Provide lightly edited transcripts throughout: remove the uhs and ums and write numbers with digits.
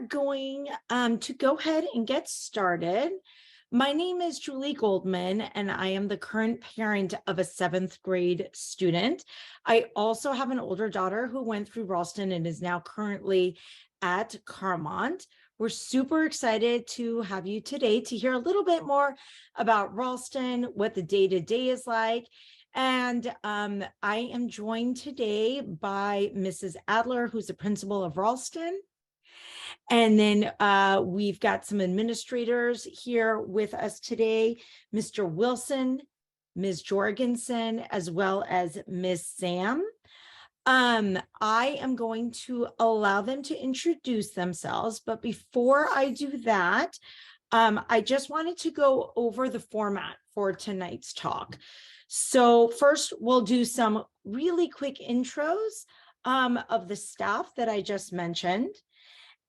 going to go ahead and get started. My name is Julie Goldman, and I am the current parent of a 7th grade student. I also have an older daughter who went through Ralston and is now currently at Carmont. We're super excited to have you today to hear a little bit more about Ralston, what the day-to-day is like. And I am joined today by Mrs. Adler, who's the principal of Ralston. And then we've got some administrators here with us today, Mr. Wilson, Ms. Jorgensen, as well as Ms. Sam. I am going to allow them to introduce themselves, but before I do that, I just wanted to go over the format for tonight's talk. So first, we'll do some really quick intros of the staff that I just mentioned.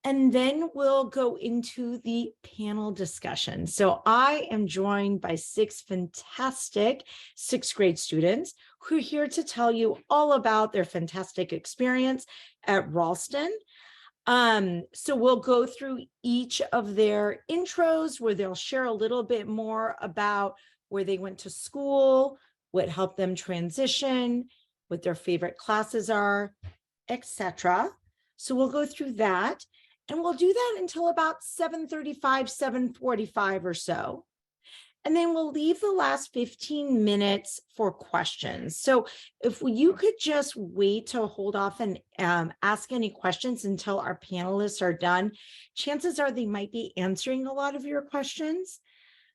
And then we'll go into the panel discussion. So I am joined by 6 fantastic 6th grade students who are here to tell you all about their fantastic experience at Ralston. So we'll go through each of their intros where they'll share a little bit more about where they went to school, what helped them transition, what their favorite classes are, etc. So we'll go through that. And we'll do that until about 7:35, 7:45 or so. And then we'll leave the last 15 minutes for questions. So if you could just wait to hold off and ask any questions until our panelists are done, chances are they might be answering a lot of your questions.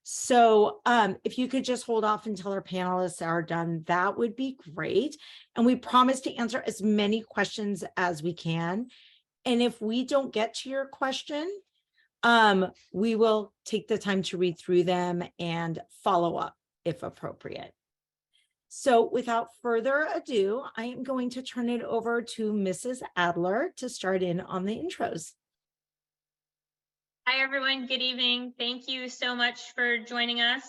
So if you could just hold off until our panelists are done, that would be great. And we promise to answer as many questions as we can. And if we don't get to your question, we will take the time to read through them and follow up if appropriate. So without further ado, I am going to turn it over to Mrs. Adler to start in on the intros. Hi, everyone. Good evening. Thank you so much for joining us.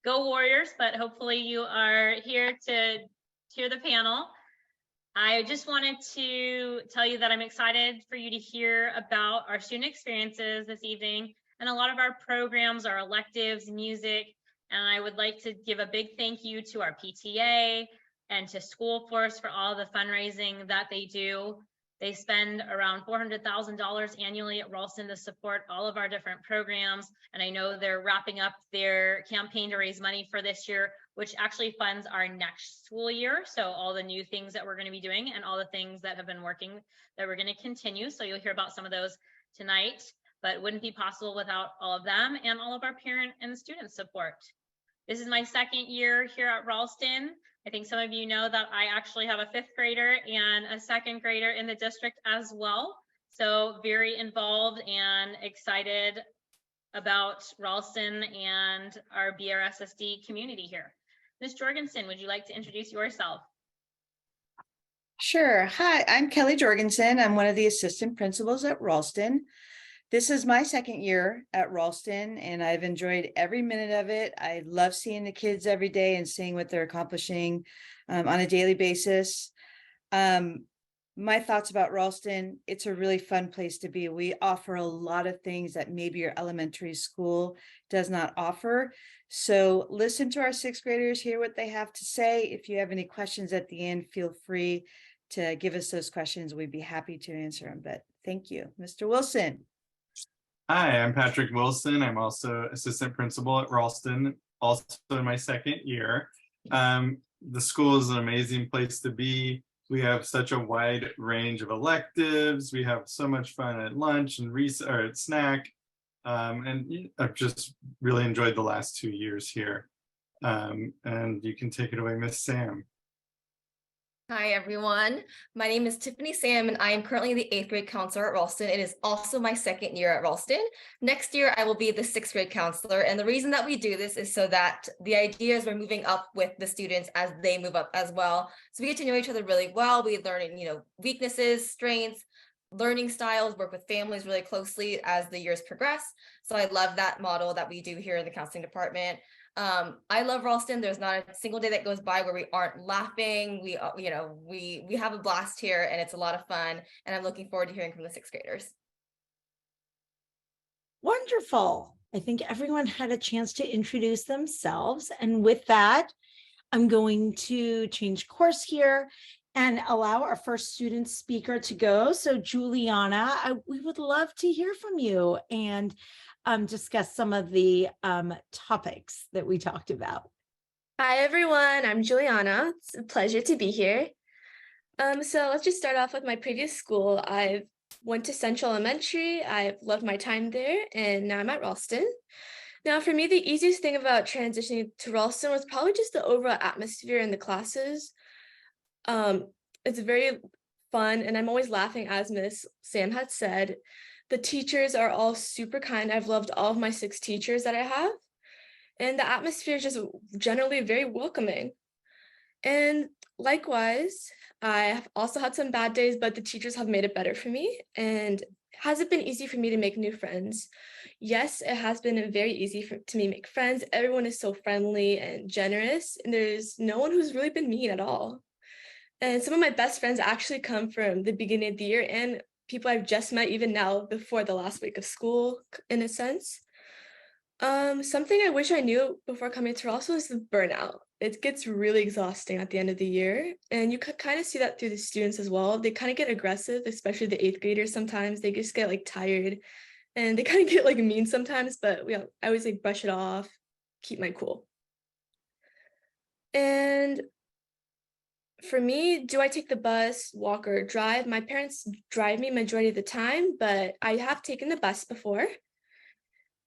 Go Warriors, but hopefully you are here to hear the panel. I just wanted to tell you that I'm excited for you to hear about our student experiences this evening. And a lot of our programs are electives, music, and I would like to give a big thank you to our PTA and to School Force for all the fundraising that they do. They spend around $400,000 annually at Ralston to support all of our different programs. And I know they're wrapping up their campaign to raise money for this year, which actually funds our next school year. So all the new things that we're going to be doing and all the things that have been working that we're going to continue. So you'll hear about some of those tonight, but it wouldn't be possible without all of them and all of our parent and student support. This is my 2nd year here at Ralston. I think some of you know that I actually have a 5th grader and a 2nd grader in the district as well. So very involved and excited about Ralston and our BRSSD community here. Ms. Jorgensen, would you like to introduce yourself? Sure. Hi, I'm Kelly Jorgensen. I'm one of the assistant principals at Ralston. This is my 2nd year at Ralston, and I've enjoyed every minute of it. I love seeing the kids every day and seeing what they're accomplishing on a daily basis. My thoughts about Ralston, it's a really fun place to be. We offer a lot of things that maybe your elementary school does not offer. So listen to our 6th graders, hear what they have to say. If you have any questions at the end, feel free to give us those questions. We'd be happy to answer them, but thank you. Mr. Wilson. Hi, I'm Patrick Wilson. I'm also assistant principal at Ralston, also in my 2nd year. The school is an amazing place to be. We have such a wide range of electives. We have so much fun at lunch and at snack. And I've just really enjoyed the last 2 years here. And you can take it away, Miss Sam. Hi, everyone. My name is Tiffany Sam, and I am currently the 8th grade counselor at Ralston. It is also my 2nd year at Ralston. Next year, I will be the 6th grade counselor. And the reason that we do this is so that the idea is we're moving up with the students as they move up as well. So we get to know each other really well. We learn, weaknesses, strengths, learning styles, work with families really closely as the years progress. So I love that model that we do here in the counseling department. I love Ralston. There's not a single day that goes by where we aren't laughing. We have a blast here, and it's a lot of fun. And I'm looking forward to hearing from the 6th graders. Wonderful. I think everyone had a chance to introduce themselves. And with that, I'm going to change course here and allow our first student speaker to go. So Juliana, we would love to hear from you and discuss some of the topics that we talked about. Hi, everyone. I'm Juliana. It's a pleasure to be here. So let's just start off with my previous school. I went to Central Elementary. I've loved my time there, and now I'm at Ralston. Now, for me, the easiest thing about transitioning to Ralston was probably just the overall atmosphere in the classes. It's very fun, and I'm always laughing, as Miss Sam had said. The teachers are all super kind. I've loved all of my 6 teachers that I have. And the atmosphere is just generally very welcoming. And likewise, I have also had some bad days, but the teachers have made it better for me. And has it been easy for me to make new friends? Yes, it has been very easy to me to make friends. Everyone is so friendly and generous, and there's no one who's really been mean at all. And some of my best friends actually come from the beginning of the year and people I've just met even now before the last week of school, in a sense. Something I wish I knew before coming to Ralston is the burnout. It gets really exhausting at the end of the year, and you could kind of see that through the students as well. They kind of get aggressive, especially the 8th graders. Sometimes they just get like tired, and they kind of get like mean sometimes. But I always like brush it off, keep my cool. And for me, do I take the bus, walk, or drive? My parents drive me majority of the time, but I have taken the bus before.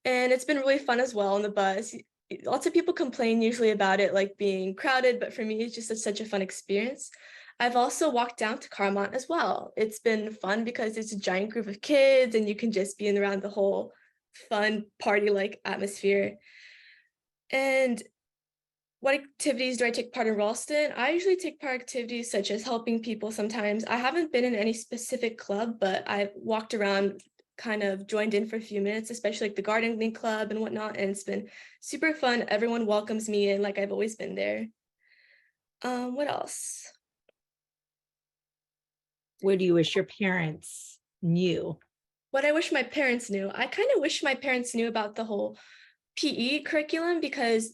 And it's been really fun as well on the bus. Lots of people complain usually about it like being crowded, but for me, it's just such a fun experience. I've also walked down to Carmont as well. It's been fun because it's a giant group of kids and you can just be in around the whole fun party-like atmosphere. And what activities do I take part in Ralston? I usually take part in activities such as helping people sometimes. I haven't been in any specific club, but I've walked around, kind of joined in for a few minutes, especially like the gardening club and whatnot, and it's been super fun. Everyone welcomes me in like I've always been there. What else? What do you wish your parents knew? What I wish my parents knew. I kind of wish my parents knew about the whole PE curriculum, because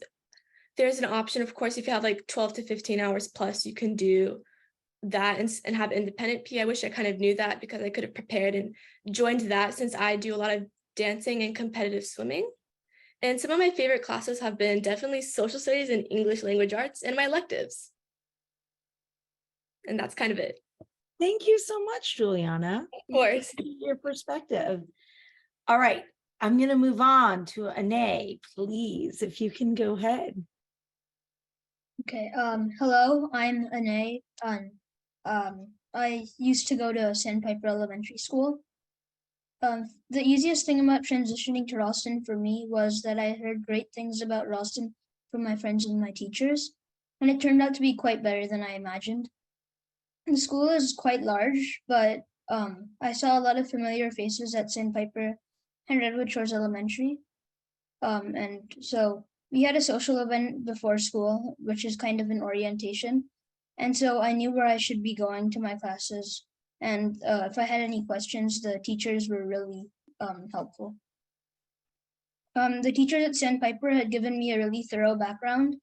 there's an option, of course, if you have like 12 to 15 hours plus, you can do that and have independent PE. I wish I kind of knew that because I could have prepared and joined that, since I do a lot of dancing and competitive swimming. And some of my favorite classes have been definitely social studies and English language arts and my electives. And that's kind of it. Thank you so much, Juliana. Of course. Your perspective. All right, I'm going to move on to Anae, please, if you can go ahead. Okay, hello, I'm Anae. I used to go to Sandpiper Elementary School. The easiest thing about transitioning to Ralston for me was that I heard great things about Ralston from my friends and my teachers, and it turned out to be quite better than I imagined. The school is quite large, but I saw a lot of familiar faces at Sandpiper and Redwood Shores Elementary. And so we had a social event before school, which is kind of an orientation. And so I knew where I should be going to my classes. And if I had any questions, the teachers were really helpful. The teachers at Sandpiper had given me a really thorough background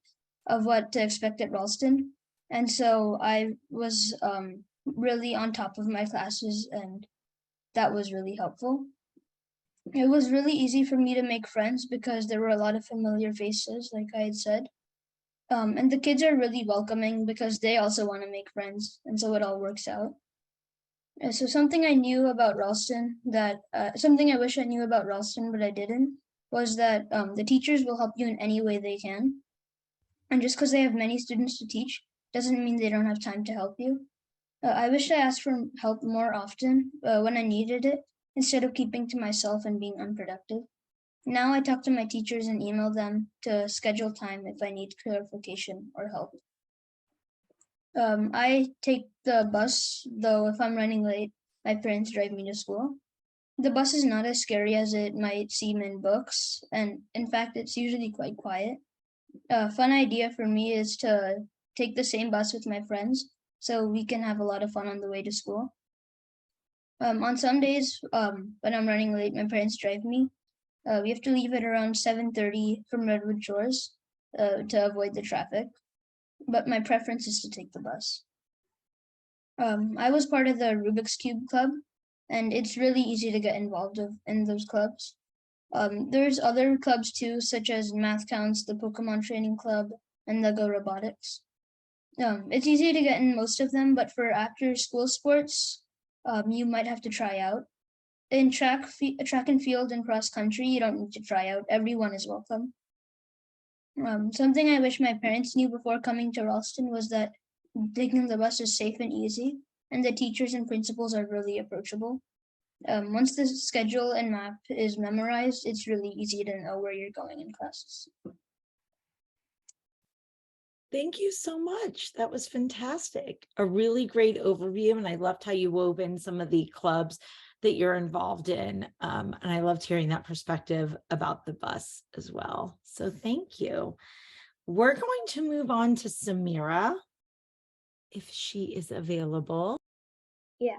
of what to expect at Ralston. And so I was really on top of my classes, and that was really helpful. It was really easy for me to make friends because there were a lot of familiar faces, like I had said. And the kids are really welcoming because they also want to make friends, and so it all works out. So something I knew about Ralston something I wish I knew about Ralston, but I didn't, was that the teachers will help you in any way they can. And just because they have many students to teach doesn't mean they don't have time to help you. I wish I asked for help more often when I needed it, instead of keeping to myself and being unproductive. Now I talk to my teachers and email them to schedule time if I need clarification or help. I take the bus, though if I'm running late, my parents drive me to school. The bus is not as scary as it might seem in books, and in fact, it's usually quite quiet. A fun idea for me is to take the same bus with my friends so we can have a lot of fun on the way to school. On some days, when I'm running late, my parents drive me. We have to leave at around 7:30 from Redwood Shores to avoid the traffic, but my preference is to take the bus. I was part of the Rubik's Cube Club, and it's really easy to get involved in those clubs. There's other clubs too, such as Math Counts, the Pokemon Training Club, and Lego Robotics. It's easy to get in most of them, but for after school sports, you might have to try out. In track and field and cross country, you don't need to try out. Everyone is welcome. Something I wish my parents knew before coming to Ralston was that taking the bus is safe and easy, and the teachers and principals are really approachable. Once the schedule and map is memorized, it's really easy to know where you're going in classes. Thank you so much. That was fantastic. A really great overview. And I loved how you wove in some of the clubs that you're involved in. And I loved hearing that perspective about the bus as well. So thank you. We're going to move on to Samira, if she is available. Yeah.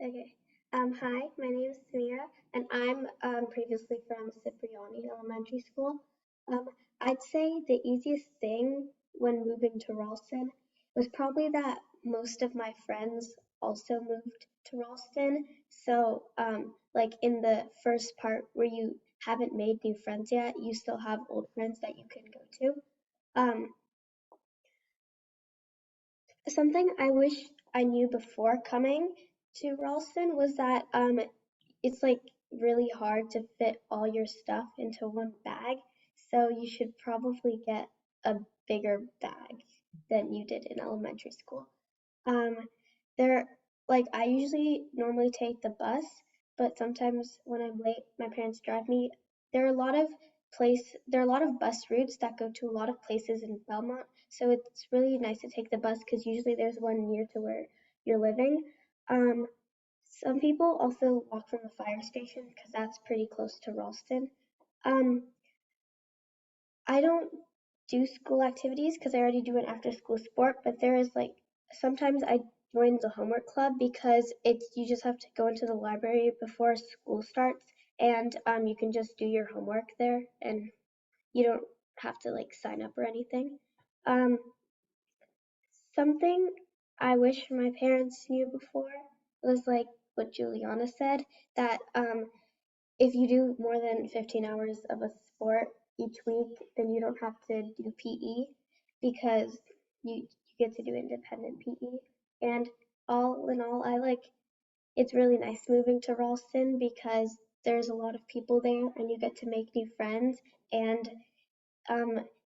Okay. Hi, my name is Samira, and I'm previously from Cipriani Elementary School. I'd say the easiest thing when moving to Ralston was probably that most of my friends also moved to Ralston. So, like in the first part where you haven't made new friends yet, you still have old friends that you can go to. Something I wish I knew before coming to Ralston was that it's like really hard to fit all your stuff into one bag. So you should probably get a bigger bag than you did in elementary school. There, like I usually normally take the bus, but sometimes when I'm late, my parents drive me. There are a lot of there are a lot of bus routes that go to a lot of places in Belmont, so it's really nice to take the bus because usually there's one near to where you're living. Some people also walk from the fire station because that's pretty close to Ralston. Um, I don't do school activities because I already do an after school sport, but there is like sometimes I join the homework club because it's you just have to go into the library before school starts and you can just do your homework there and you don't have to like sign up or anything. Um, Something I wish my parents knew before was like what Juliana said that if you do more than 15 hours of a sport each week, then you don't have to do PE because you get to do independent PE. And all in all, it's really nice moving to Ralston because there's a lot of people there and you get to make new friends. And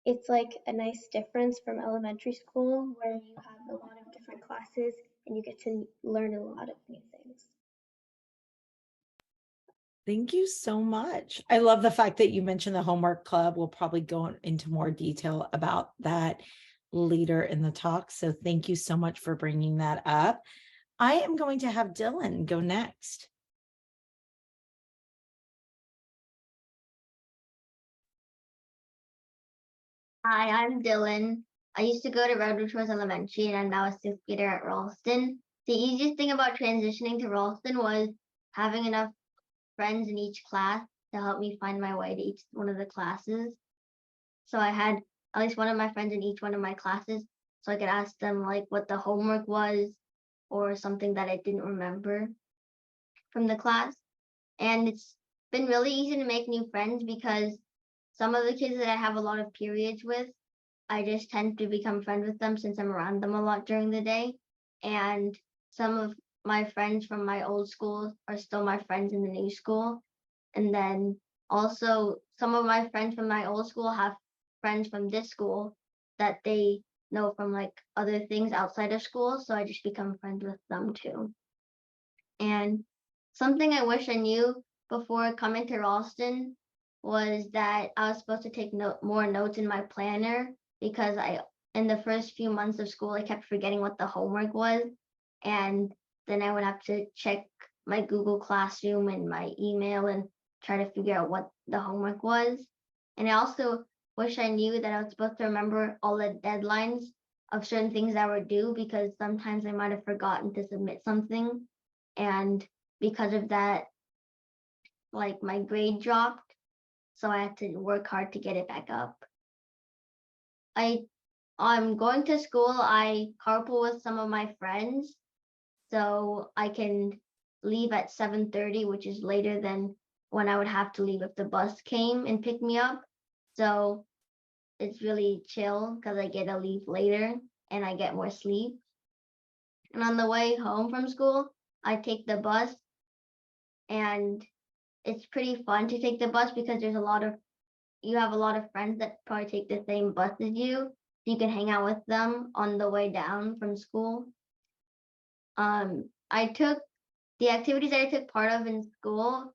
it's like a nice difference from elementary school where you have a lot of different classes and you get to learn a lot of new things. Thank you so much. I love the fact that you mentioned the homework club. We'll probably go into more detail about that later in the talk. So thank you so much for bringing that up. I am going to have Dylan go next. Hi, I'm Dylan. I used to go to Redwood Shores Elementary and I'm now a 6th grader at Ralston. The easiest thing about transitioning to Ralston was having enough friends in each class to help me find my way to each one of the classes. So I had at least one of my friends in each one of my classes so I could ask them like what the homework was or something that I didn't remember from the class. And it's been really easy to make new friends because some of the kids that I have a lot of periods with, I just tend to become friends with them since I'm around them a lot during the day. And some of my friends from my old school are still my friends in the new school. And then also some of my friends from my old school have friends from this school that they know from like other things outside of school. So I just become friends with them too. And something I wish I knew before coming to Ralston was that I was supposed to take more notes in my planner because in the first few months of school, I kept forgetting what the homework was. And then I would have to check my Google Classroom and my email and try to figure out what the homework was. And I also wish I knew that I was supposed to remember all the deadlines of certain things that were due because sometimes I might have forgotten to submit something. And because of that, like my grade dropped, so I had to work hard to get it back up. I'm going to school. I carpool with some of my friends, so I can leave at 7:30, which is later than when I would have to leave if the bus came and picked me up. So it's really chill because I get to leave later and I get more sleep. And on the way home from school, I take the bus, and it's pretty fun to take the bus because you have a lot of friends that probably take the same bus as you. So you can hang out with them on the way down from school. I took the activities that I took part of in school.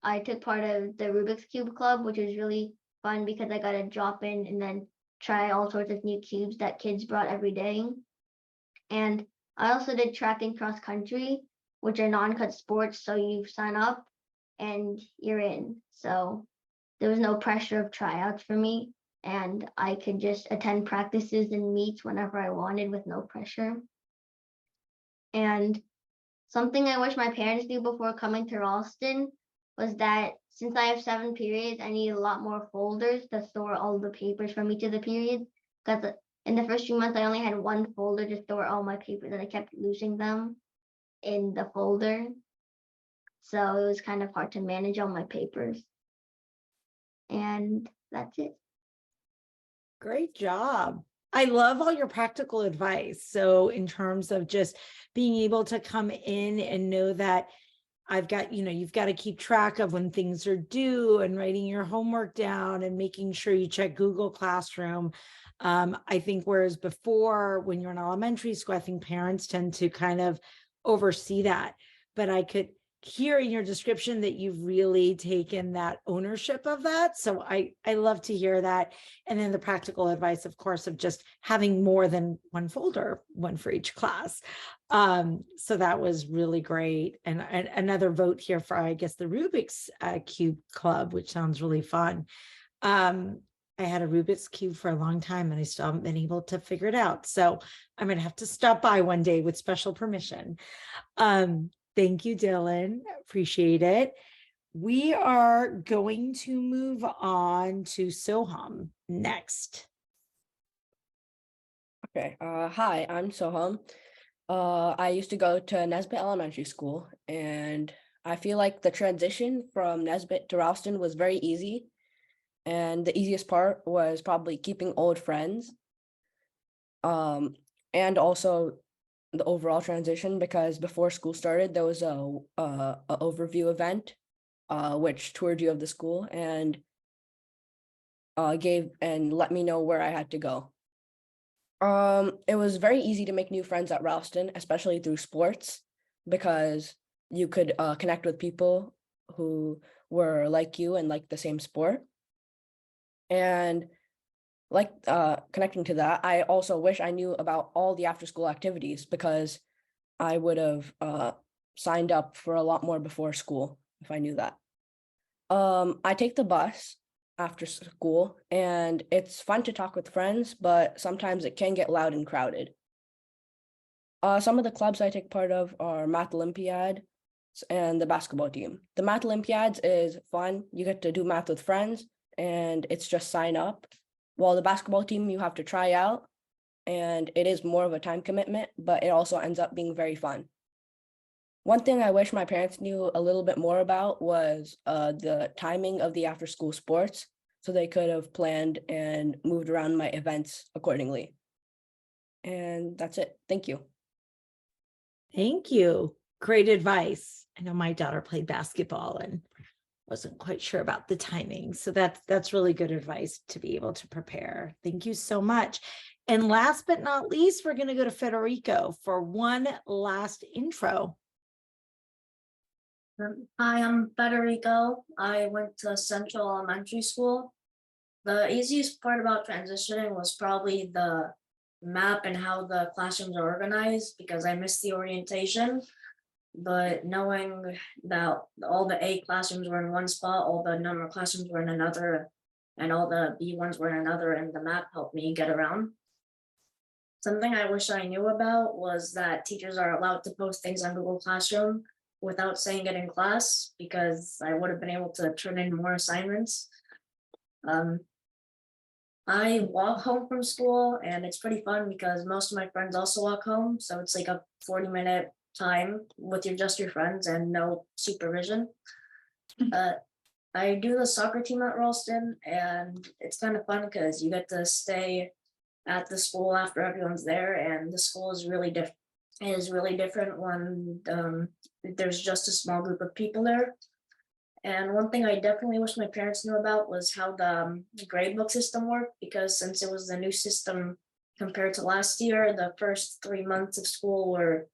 I took part of the Rubik's Cube Club, which was really fun because I got to drop in and then try all sorts of new cubes that kids brought every day. And I also did track and cross country, which are non-cut sports. So you sign up and you're in. So there was no pressure of tryouts for me, and I could just attend practices and meets whenever I wanted with no pressure. And something I wish my parents knew before coming to Ralston was that since I have 7 periods, I need a lot more folders to store all the papers from each of the periods. Because in the first few months, I only had 1 folder to store all my papers, and I kept losing them in the folder. So it was kind of hard to manage all my papers. And that's it. Great job. I love all your practical advice. So in terms of just being able to come in and know that I've got, you've got to keep track of when things are due and writing your homework down and making sure you check Google Classroom. I think whereas before, when you're in elementary school, I think parents tend to kind of oversee that. But I could hear in your description that you've really taken that ownership of that. So I love to hear that. And then the practical advice, of course, of just having more than 1 folder, 1 for each class. So that was really great. And another vote here for, I guess, the Rubik's Cube Club, which sounds really fun. I had a Rubik's Cube for a long time and I still haven't been able to figure it out. So I'm going to have to stop by one day with special permission. Thank you, Dylan. Appreciate it. We are going to move on to Soham next. Okay. Hi, I'm Soham. I used to go to Nesbitt Elementary School, and I feel like the transition from Nesbitt to Ralston was very easy. And the easiest part was probably keeping old friends. And also the overall transition, because before school started, there was a overview event, which toured you of the school and let me know where I had to go. It was very easy to make new friends at Ralston, especially through sports, because you could connect with people who were like you and like the same sport. And like connecting to that, I also wish I knew about all the after school activities, because I would have signed up for a lot more before school if I knew that. I take the bus after school, and it's fun to talk with friends, but sometimes it can get loud and crowded. Some of the clubs I take part of are Math Olympiad and the basketball team. The Math Olympiads is fun. You get to do math with friends, and it's just sign up. While the basketball team, you have to try out, and it is more of a time commitment, but it also ends up being very fun. One thing I wish my parents knew a little bit more about was the timing of the after school sports, so they could have planned and moved around my events accordingly. And that's it. Thank you. Thank you. Great advice. I know my daughter played basketball and wasn't quite sure about the timing. So that's really good advice to be able to prepare. Thank you so much. And last but not least, we're going to go to Federico for one last intro. Hi, I'm Federico. I went to Central Elementary School. The easiest part about transitioning was probably the map and how the classrooms are organized, because I missed the orientation. But knowing that all the A classrooms were in one spot, all the number classrooms were in another, and all the B ones were in another, and the map helped me get around. Something I wish I knew about was that teachers are allowed to post things on Google Classroom without saying it in class because I would have been able to turn in more assignments. I walk home from school and it's pretty fun because most of my friends also walk home. So it's like a 40-minute time with just your friends and no supervision. I do the soccer team at Ralston and it's kind of fun because you get to stay at the school after everyone's there, and the school is really different when there's just a small group of people there. And one thing I definitely wish my parents knew about was how the grade book system worked, because since it was the new system compared to last year, the first 3 months of school were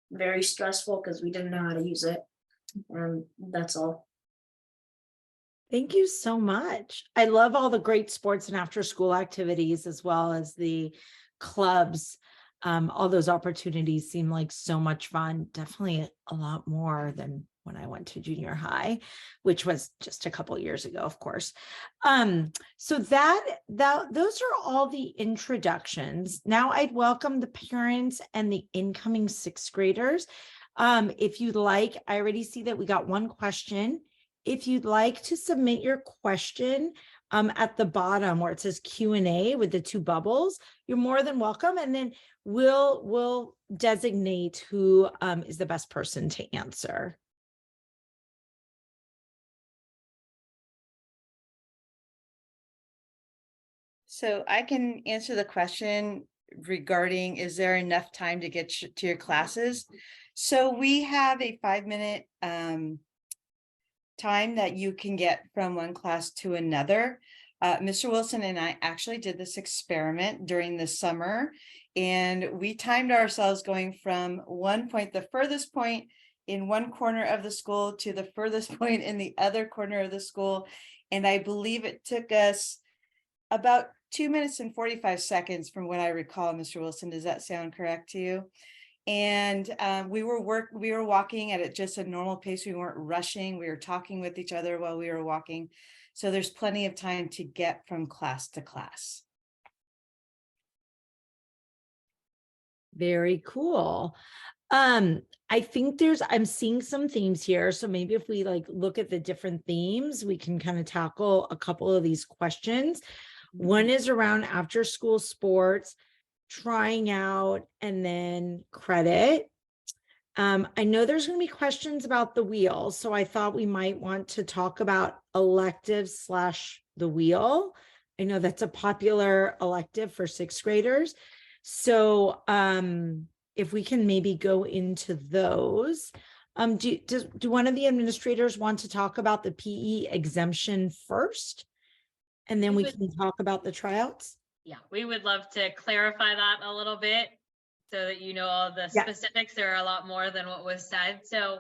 very stressful because we didn't know how to use it. And that's all. Thank you so much. I love all the great sports and after school activities, as well as the clubs. All those opportunities seem like so much fun. Definitely a lot more than when I went to junior high, which was just a couple years ago, of course. So those are all the introductions. Now I'd welcome the parents and the incoming sixth graders. If you'd like, I already see that we got one question. If you'd like to submit your question at the bottom where it says Q&A with the 2 bubbles, you're more than welcome. And then we'll designate who is the best person to answer. So I can answer the question regarding, is there enough time to get to your classes? So we have a 5-minute time that you can get from one class to another. Mr. Wilson and I actually did this experiment during the summer, and we timed ourselves going from one point, the furthest point in one corner of the school, to the furthest point in the other corner of the school. And I believe it took us about 2 minutes and 45 seconds from what I recall, Mr. Wilson. Does that sound correct to you? And we were walking at just a normal pace. We weren't rushing. We were talking with each other while we were walking. So there's plenty of time to get from class to class. Very cool. I think I'm seeing some themes here. So maybe if we look at the different themes, we can kind of tackle a couple of these questions. One is around after school sports, trying out, and then credit. I know there's going to be questions about the wheel, so I thought we might want to talk about electives / the wheel. I know that's a popular elective for sixth graders. So if we can maybe go into those. Do one of the administrators want to talk about the PE exemption first? And then we can talk about the tryouts? Yeah, we would love to clarify that a little bit so that you know all the specifics. There are a lot more than what was said. So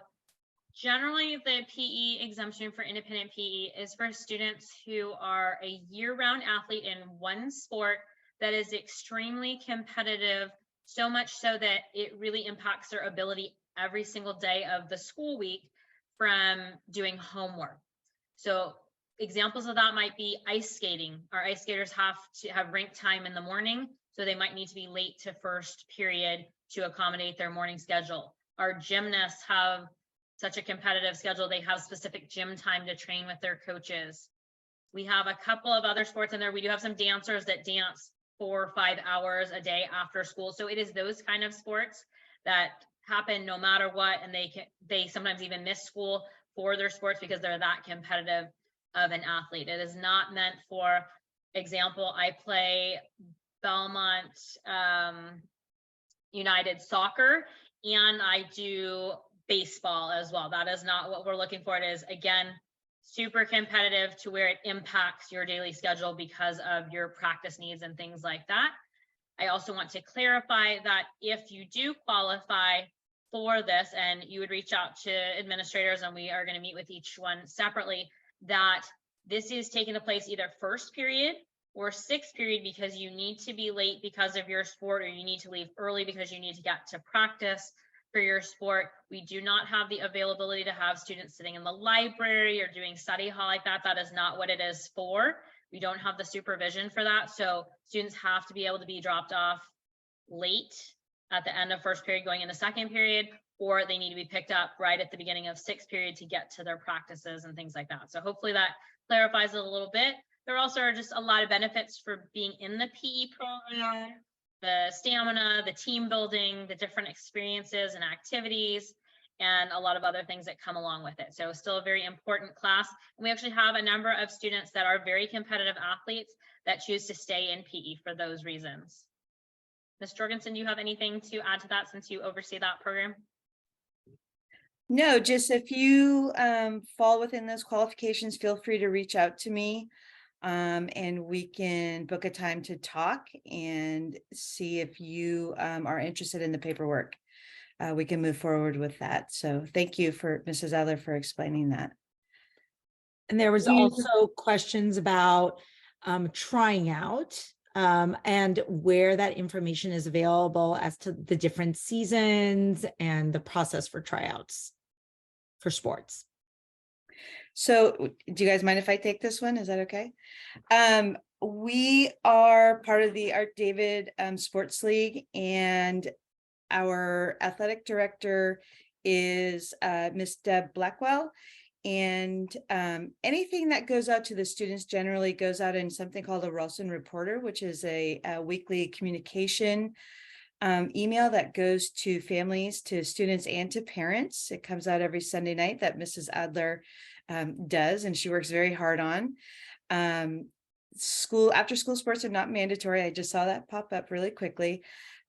generally, the PE exemption for independent PE is for students who are a year-round athlete in one sport that is extremely competitive, so much so that it really impacts their ability every single day of the school week from doing homework. So examples of that might be ice skating. Our ice skaters have to have rink time in the morning, so they might need to be late to first period to accommodate their morning schedule. Our gymnasts have such a competitive schedule, they have specific gym time to train with their coaches. We have a couple of other sports in there. We do have some dancers that dance 4 or 5 hours a day after school. So it is those kind of sports that happen no matter what, and they sometimes even miss school for their sports because they're that competitive of an athlete. It is not meant for example, I play Belmont United soccer and I do baseball as well. That is not what we're looking for. It is, again, super competitive to where it impacts your daily schedule because of your practice needs and things like that. I also want to clarify that if you do qualify for this and you would reach out to administrators, and we are going to meet with each one separately, that this is taking place either first period or sixth period because you need to be late because of your sport, or you need to leave early because you need to get to practice for your sport. We do not have the availability to have students sitting in the library or doing study hall like that. That is not what it is for. We don't have the supervision for that. So students have to be able to be dropped off late at the end of first period going into second period, or they need to be picked up right at the beginning of sixth period to get to their practices and things like that. So hopefully that clarifies it a little bit. There also are just a lot of benefits for being in the PE program, the stamina, the team building, the different experiences and activities, and a lot of other things that come along with it. So still a very important class. And we actually have a number of students that are very competitive athletes that choose to stay in PE for those reasons. Ms. Jorgensen, do you have anything to add to that since you oversee that program? No, just if you fall within those qualifications, feel free to reach out to me. And we can book a time to talk and see if you are interested in the paperwork. We can move forward with that. So thank you for Mrs. Adler for explaining that. And there was also questions about trying out and where that information is available as to the different seasons and the process for tryouts for sports. So do you guys mind if I take this one? Is that okay? We are part of the Art David Sports League, and our athletic director is Miss Deb Blackwell. And anything that goes out to the students generally goes out in something called a Ralston Reporter, which is a weekly communication email that goes to families, to students, and to parents. It comes out every Sunday night that Mrs. Adler does, and she works very hard on. After school sports are not mandatory. I just saw that pop up really quickly.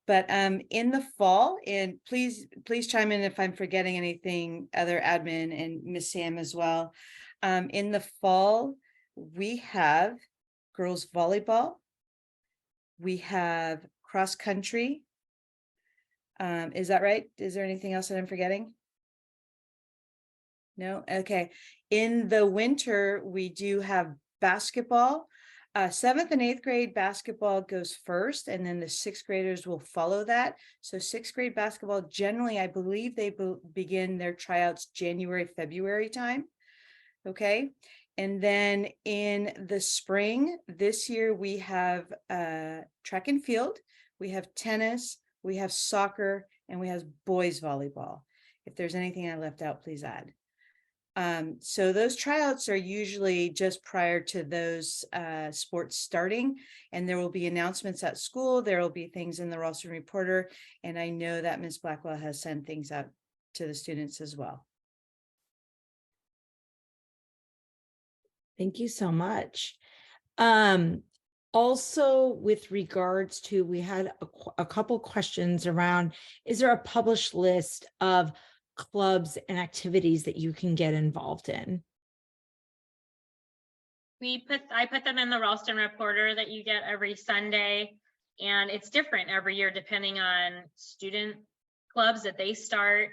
But in the fall, and please chime in if I'm forgetting anything, other admin and Miss Sam as well. In the fall, we have girls volleyball. We have cross country. Is that right? Is there anything else that I'm forgetting? No? Okay. In the winter, we do have basketball. 7th and 8th grade basketball goes first, and then the 6th graders will follow that. So 6th grade basketball, generally, I believe they begin their tryouts January, February time. Okay. And then in the spring, this year, we have track and field, we have tennis, we have soccer, and we have boys volleyball. If there's anything I left out, please add. So those tryouts are usually just prior to those sports starting, and there will be announcements at school. There will be things in the Ralston Reporter, and I know that Ms. Blackwell has sent things out to the students as well. Thank you so much. Also, with regards to, we had a couple questions around, is there a published list of clubs and activities that you can get involved in? I put them in the Ralston Reporter that you get every Sunday, and it's different every year depending on student clubs that they start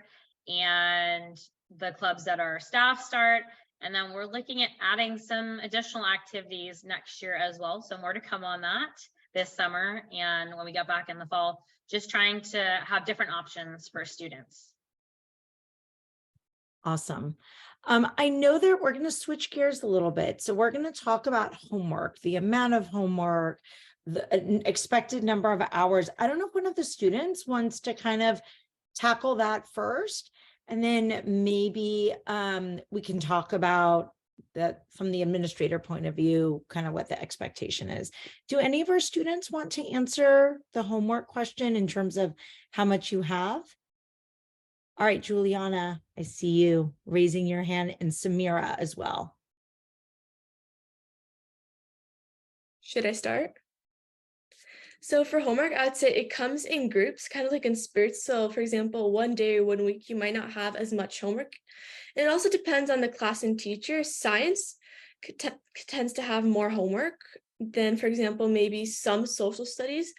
and the clubs that our staff start. And then we're looking at adding some additional activities next year as well. So more to come on that this summer. And when we get back in the fall, just trying to have different options for students. Awesome. I know that we're going to switch gears a little bit. So we're going to talk about homework, the amount of homework, the expected number of hours. I don't know if one of the students wants to kind of tackle that first. And then maybe we can talk about that from the administrator point of view, kind of what the expectation is. Do any of our students want to answer the homework question in terms of how much you have? All right, Juliana, I see you raising your hand, and Samira as well. Should I start? So for homework, I'd say it comes in groups, kind of like in spurts. So for example, one day or 1 week, you might not have as much homework. And it also depends on the class and teacher. Science tends to have more homework than, for example, maybe some social studies.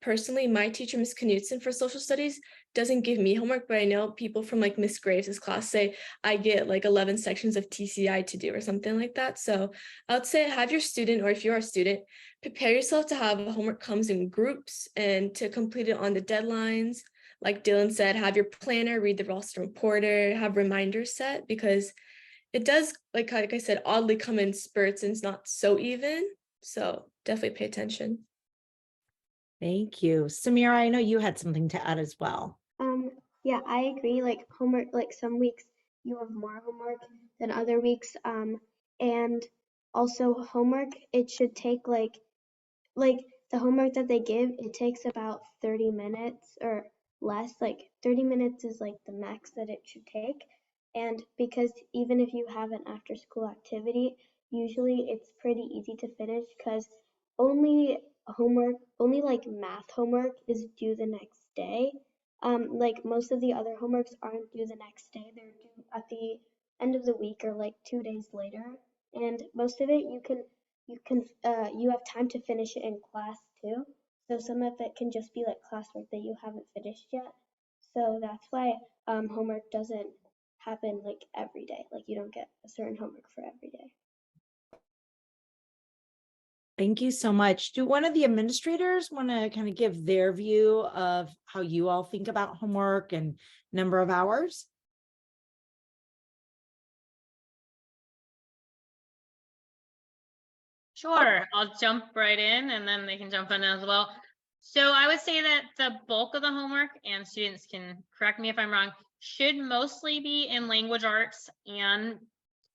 Personally, my teacher, Miss Knudsen, for social studies doesn't give me homework, but I know people from like Miss Graves' class say I get like 11 sections of TCI to do or something like that. So I would say have your student, or if you're a student, prepare yourself to have homework comes in groups and to complete it on the deadlines. Like Dylan said, have your planner, read the Ralston Reporter, have reminders set, because it does, like I said, oddly come in spurts and it's not so even. So definitely pay attention. Thank you. Samira, I know you had something to add as well. Yeah, I agree. Like homework, like some weeks you have more homework than other weeks. And also homework, it should take like the homework that they give, it takes about 30 minutes or less. Like 30 minutes is like the max that it should take. And because even if you have an after school activity, usually it's pretty easy to finish because only only like math homework is due the next day. Like most of the other homeworks aren't due the next day. They're due at the end of the week or like 2 days later. And most of it you have time to finish it in class too. So some of it can just be like classwork that you haven't finished yet. So that's why homework doesn't happen like every day. Like you don't get a certain homework for every day. Thank you so much. Do one of the administrators want to kind of give their view of how you all think about homework and number of hours? Sure, I'll jump right in and then they can jump in as well. So I would say that the bulk of the homework, and students can correct me if I'm wrong, should mostly be in language arts and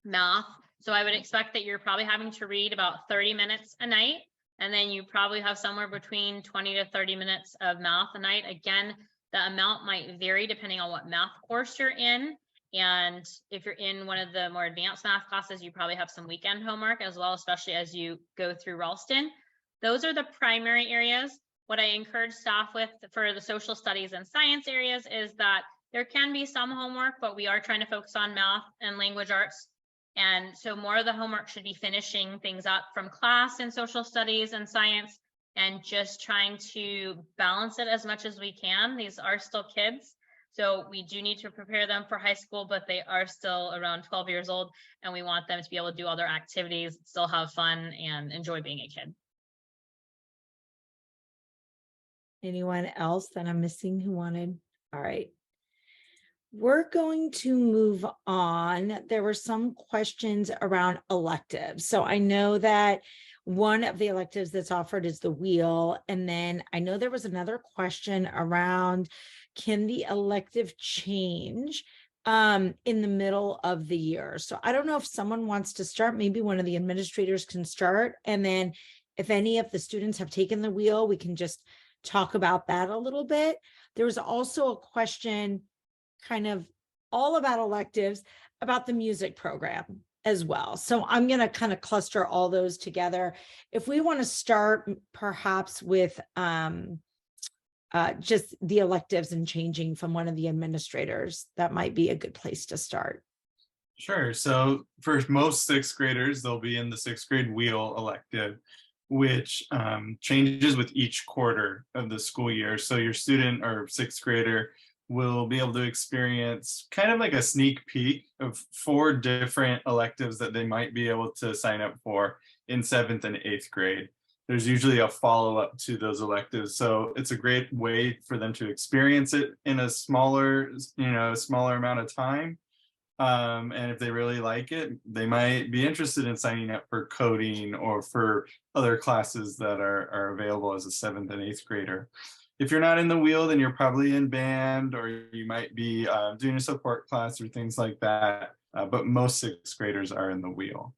math. So I would expect that you're probably having to read about 30 minutes a night, and then you probably have somewhere between 20 to 30 minutes of math a night. Again, the amount might vary depending on what math course you're in. And if you're in one of the more advanced math classes, you probably have some weekend homework as well, especially as you go through Ralston. Those are the primary areas. What I encourage staff with for the social studies and science areas is that there can be some homework, but we are trying to focus on math and language arts. And so more of the homework should be finishing things up from class in social studies and science and just trying to balance it as much as we can. These are still kids. So we do need to prepare them for high school, but they are still around 12 years old, and we want them to be able to do all their activities, still have fun, and enjoy being a kid. Anyone else that I'm missing who wanted? All right. We're going to move on. There were some questions around electives. So I know that one of the electives that's offered is the wheel. And then I know there was another question around, can the elective change in the middle of the year? So I don't know if someone wants to start, maybe one of the administrators can start. And then if any of the students have taken the wheel, we can just talk about that a little bit. There was also a question kind of all about electives, about the music program as well. So I'm going to kind of cluster all those together. If we want to start perhaps with just the electives and changing from one of the administrators, that might be a good place to start. Sure. So for most sixth graders, they'll be in the sixth grade wheel elective, which changes with each quarter of the school year. So your student or sixth grader will be able to experience kind of like a sneak peek of 4 different electives that they might be able to sign up for in 7th and 8th grade. There's usually a follow-up to those electives. So it's a great way for them to experience it in a smaller amount of time. And if they really like it, they might be interested in signing up for coding or for other classes that are available as a 7th and 8th grader. If you're not in the wheel, then you're probably in band, or you might be doing a support class or things like that. But most sixth graders are in the wheel.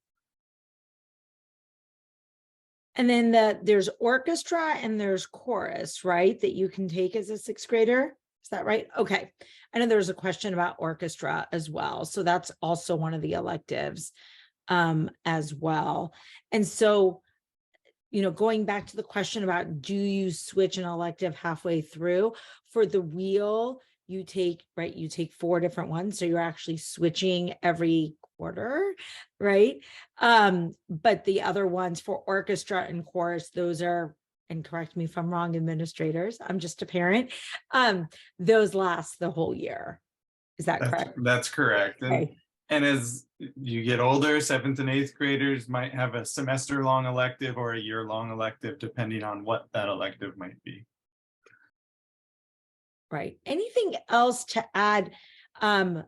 And then there's orchestra and there's chorus, right? That you can take as a sixth grader. Is that right? Okay. I know there's a question about orchestra as well. So that's also one of the electives as well. And so, going back to the question about, do you switch an elective halfway through? For the wheel, you take 4 different ones. So you're actually switching every quarter, right? But the other ones for orchestra and chorus, those are, and correct me if I'm wrong, administrators, I'm just a parent, those last the whole year. Is that correct? That's correct. Okay. And as you get older, 7th and 8th graders might have a semester-long elective or a year-long elective, depending on what that elective might be. Right. Anything else to add from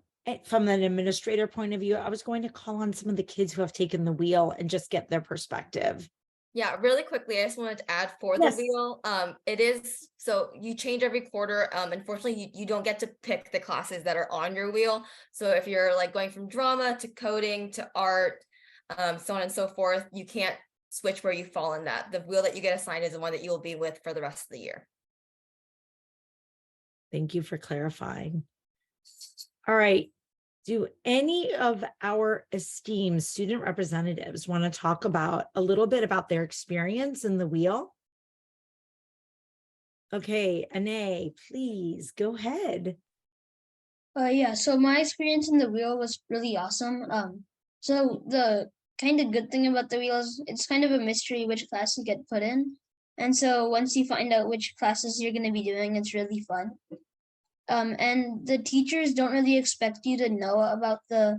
an administrator point of view? I was going to call on some of the kids who have taken the wheel and just get their perspective. Yeah, really quickly, I just wanted to add for Yes. the wheel. It is so you change every quarter. Unfortunately, you don't get to pick the classes that are on your wheel. So if you're like going from drama to coding to art, so on and so forth, you can't switch where you fall in that. The wheel that you get assigned is the one that you will be with for the rest of the year. Thank you for clarifying. All right. Do any of our esteemed student representatives want to talk about a little bit about their experience in the wheel? Okay, Anae, please go ahead. Yeah, so my experience in the wheel was really awesome. So the kind of good thing about the wheel is it's kind of a mystery which class you get put in. And so once you find out which classes you're going to be doing, it's really fun. And the teachers don't really expect you to know about the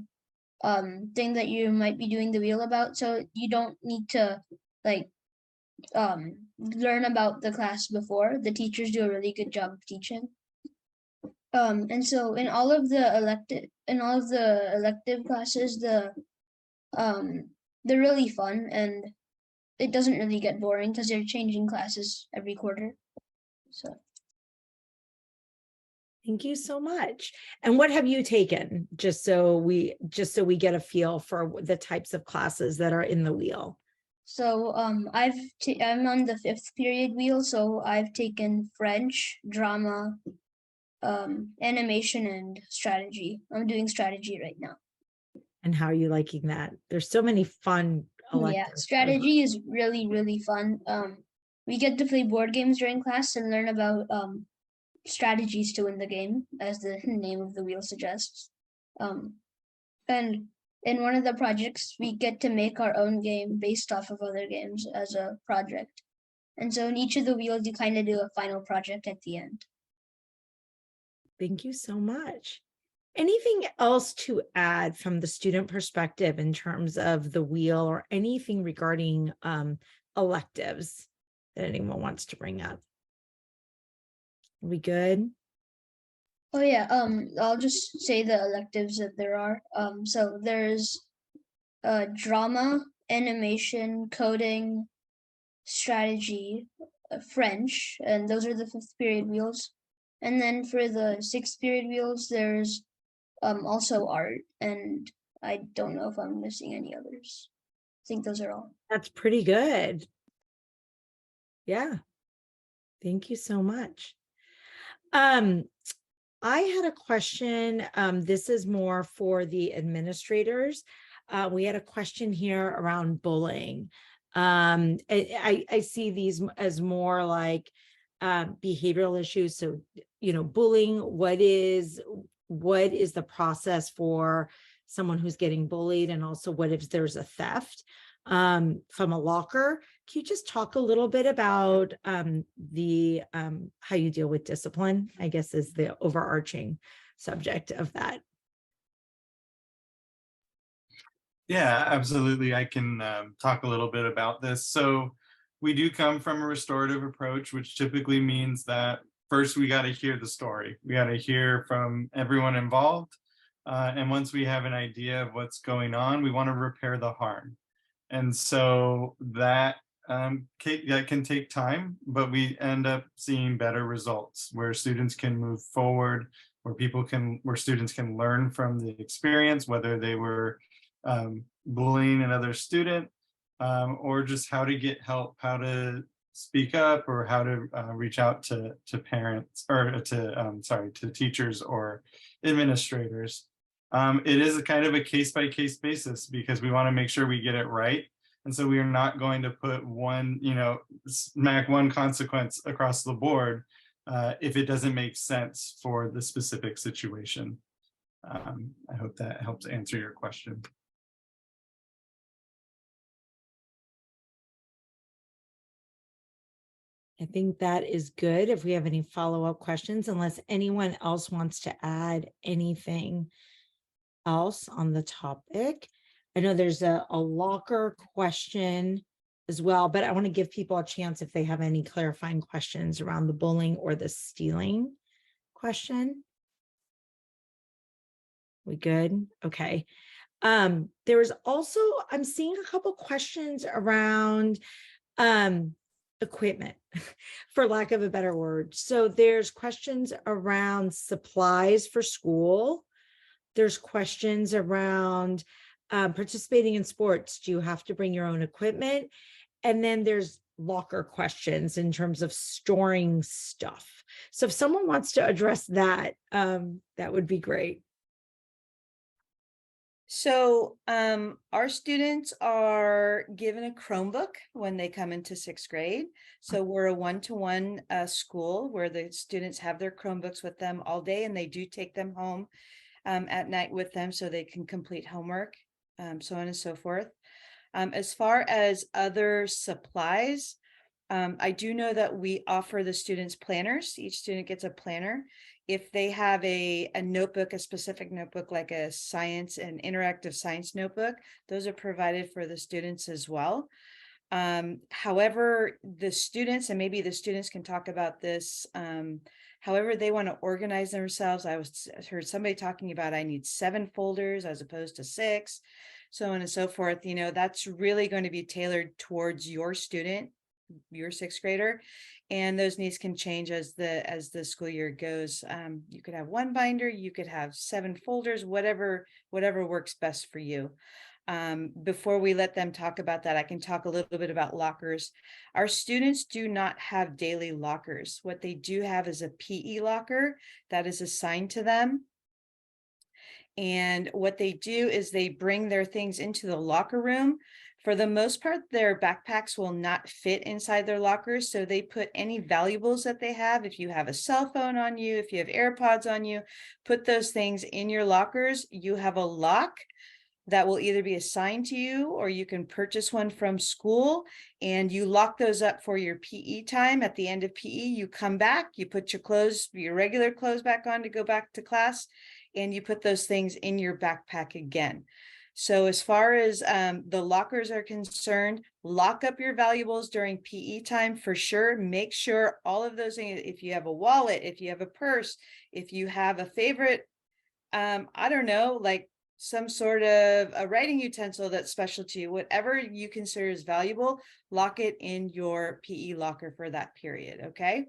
thing that you might be doing the wheel about. So you don't need to like learn about the class before. The teachers do a really good job of teaching. And so in all of the elective classes, they're really fun and it doesn't really get boring because they're changing classes every quarter. So Thank you so much. And what have you taken, just so we get a feel for the types of classes that are in the wheel? So I'm on the 5th period wheel, so I've taken French, drama, animation, and strategy. I'm doing strategy right now. And how are you liking that? There's so many fun Yeah, electives. strategy is really, really fun. We get to play board games during class and learn about strategies to win the game, as the name of the wheel suggests. And in one of the projects, we get to make our own game based off of other games as a project. And so in each of the wheels, you kind of do a final project at the end. Thank you so much. Anything else to add from the student perspective in terms of the wheel or anything regarding electives that anyone wants to bring up? Are we good? Oh yeah, I'll just say the electives that there are. So there's drama, animation, coding, strategy, French, and those are the 5th period wheels. And then for the 6th period wheels, there's also art, and I don't know if I'm missing any others. I think those are all. That's pretty good. Yeah. Thank you so much. I had a question. This is more for the administrators. We had a question here around bullying. I see these as more like behavioral issues. So, bullying, what is the process for someone who's getting bullied? And also what if there's a theft from a locker? Can you just talk a little bit about how you deal with discipline, I guess, is the overarching subject of that. Yeah, absolutely. I can talk a little bit about this. So we do come from a restorative approach, which typically means that first we got to hear the story. We got to hear from everyone involved. And once we have an idea of what's going on, we want to repair the harm. And so that can take time, but we end up seeing better results where students can move forward, where students can learn from the experience, whether they were bullying another student, or just how to get help, how to speak up, or how to reach out to parents, or to teachers or administrators. It is a kind of a case-by-case basis because we want to make sure we get it right. And so we are not going to put smack one consequence across the board if it doesn't make sense for the specific situation. I hope that helps answer your question. I think that is good. If we have any follow-up questions, unless anyone else wants to add anything else on the topic. I know there's a locker question as well, but I want to give people a chance if they have any clarifying questions around the bullying or the stealing question. We good? Okay. There was also, I'm seeing a couple questions around Equipment, for lack of a better word. So there's questions around supplies for school. There's questions around participating in sports. Do you have to bring your own equipment? And then there's locker questions in terms of storing stuff. So if someone wants to address that, that would be great. So our students are given a Chromebook when they come into 6th grade. So we're a one-to-one school where the students have their Chromebooks with them all day, and they do take them home at night with them so they can complete homework, so on and so forth. As far as other supplies, I do know that we offer the students planners. Each student gets a planner. If they have a notebook, a specific notebook, like an interactive science notebook, those are provided for the students as well. However, the students, and maybe the students can talk about this, however they want to organize themselves. I heard somebody talking about, I need 7 folders as opposed to 6, so on and so forth. You know, that's really going to be tailored towards your student, your 6th grader, and those needs can change as the school year goes. You could have 1 binder, you could have 7 folders, whatever works best for you. Before we let them talk about that, I can talk a little bit about lockers. Our students do not have daily lockers. What they do have is a PE locker that is assigned to them. And what they do is they bring their things into the locker room. For the most part, their backpacks will not fit inside their lockers. So they put any valuables that they have. If you have a cell phone on you, if you have AirPods on you, put those things in your lockers. You have a lock that will either be assigned to you, or you can purchase one from school, and you lock those up for your PE time. At the end of PE, you come back, you put your clothes, your regular clothes back on to go back to class, and you put those things in your backpack again. So as far as the lockers are concerned, lock up your valuables during PE time for sure. Make sure all of those things, if you have a wallet, if you have a purse, if you have a favorite, I don't know, like some sort of a writing utensil that's special to you, whatever you consider is valuable, lock it in your PE locker for that period, okay?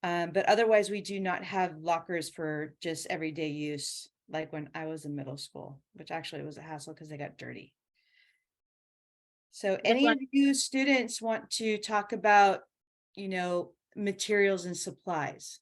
But otherwise, we do not have lockers for just everyday use, like when I was in middle school, which actually was a hassle because they got dirty. So any of you students want to talk about, you know, materials and supplies?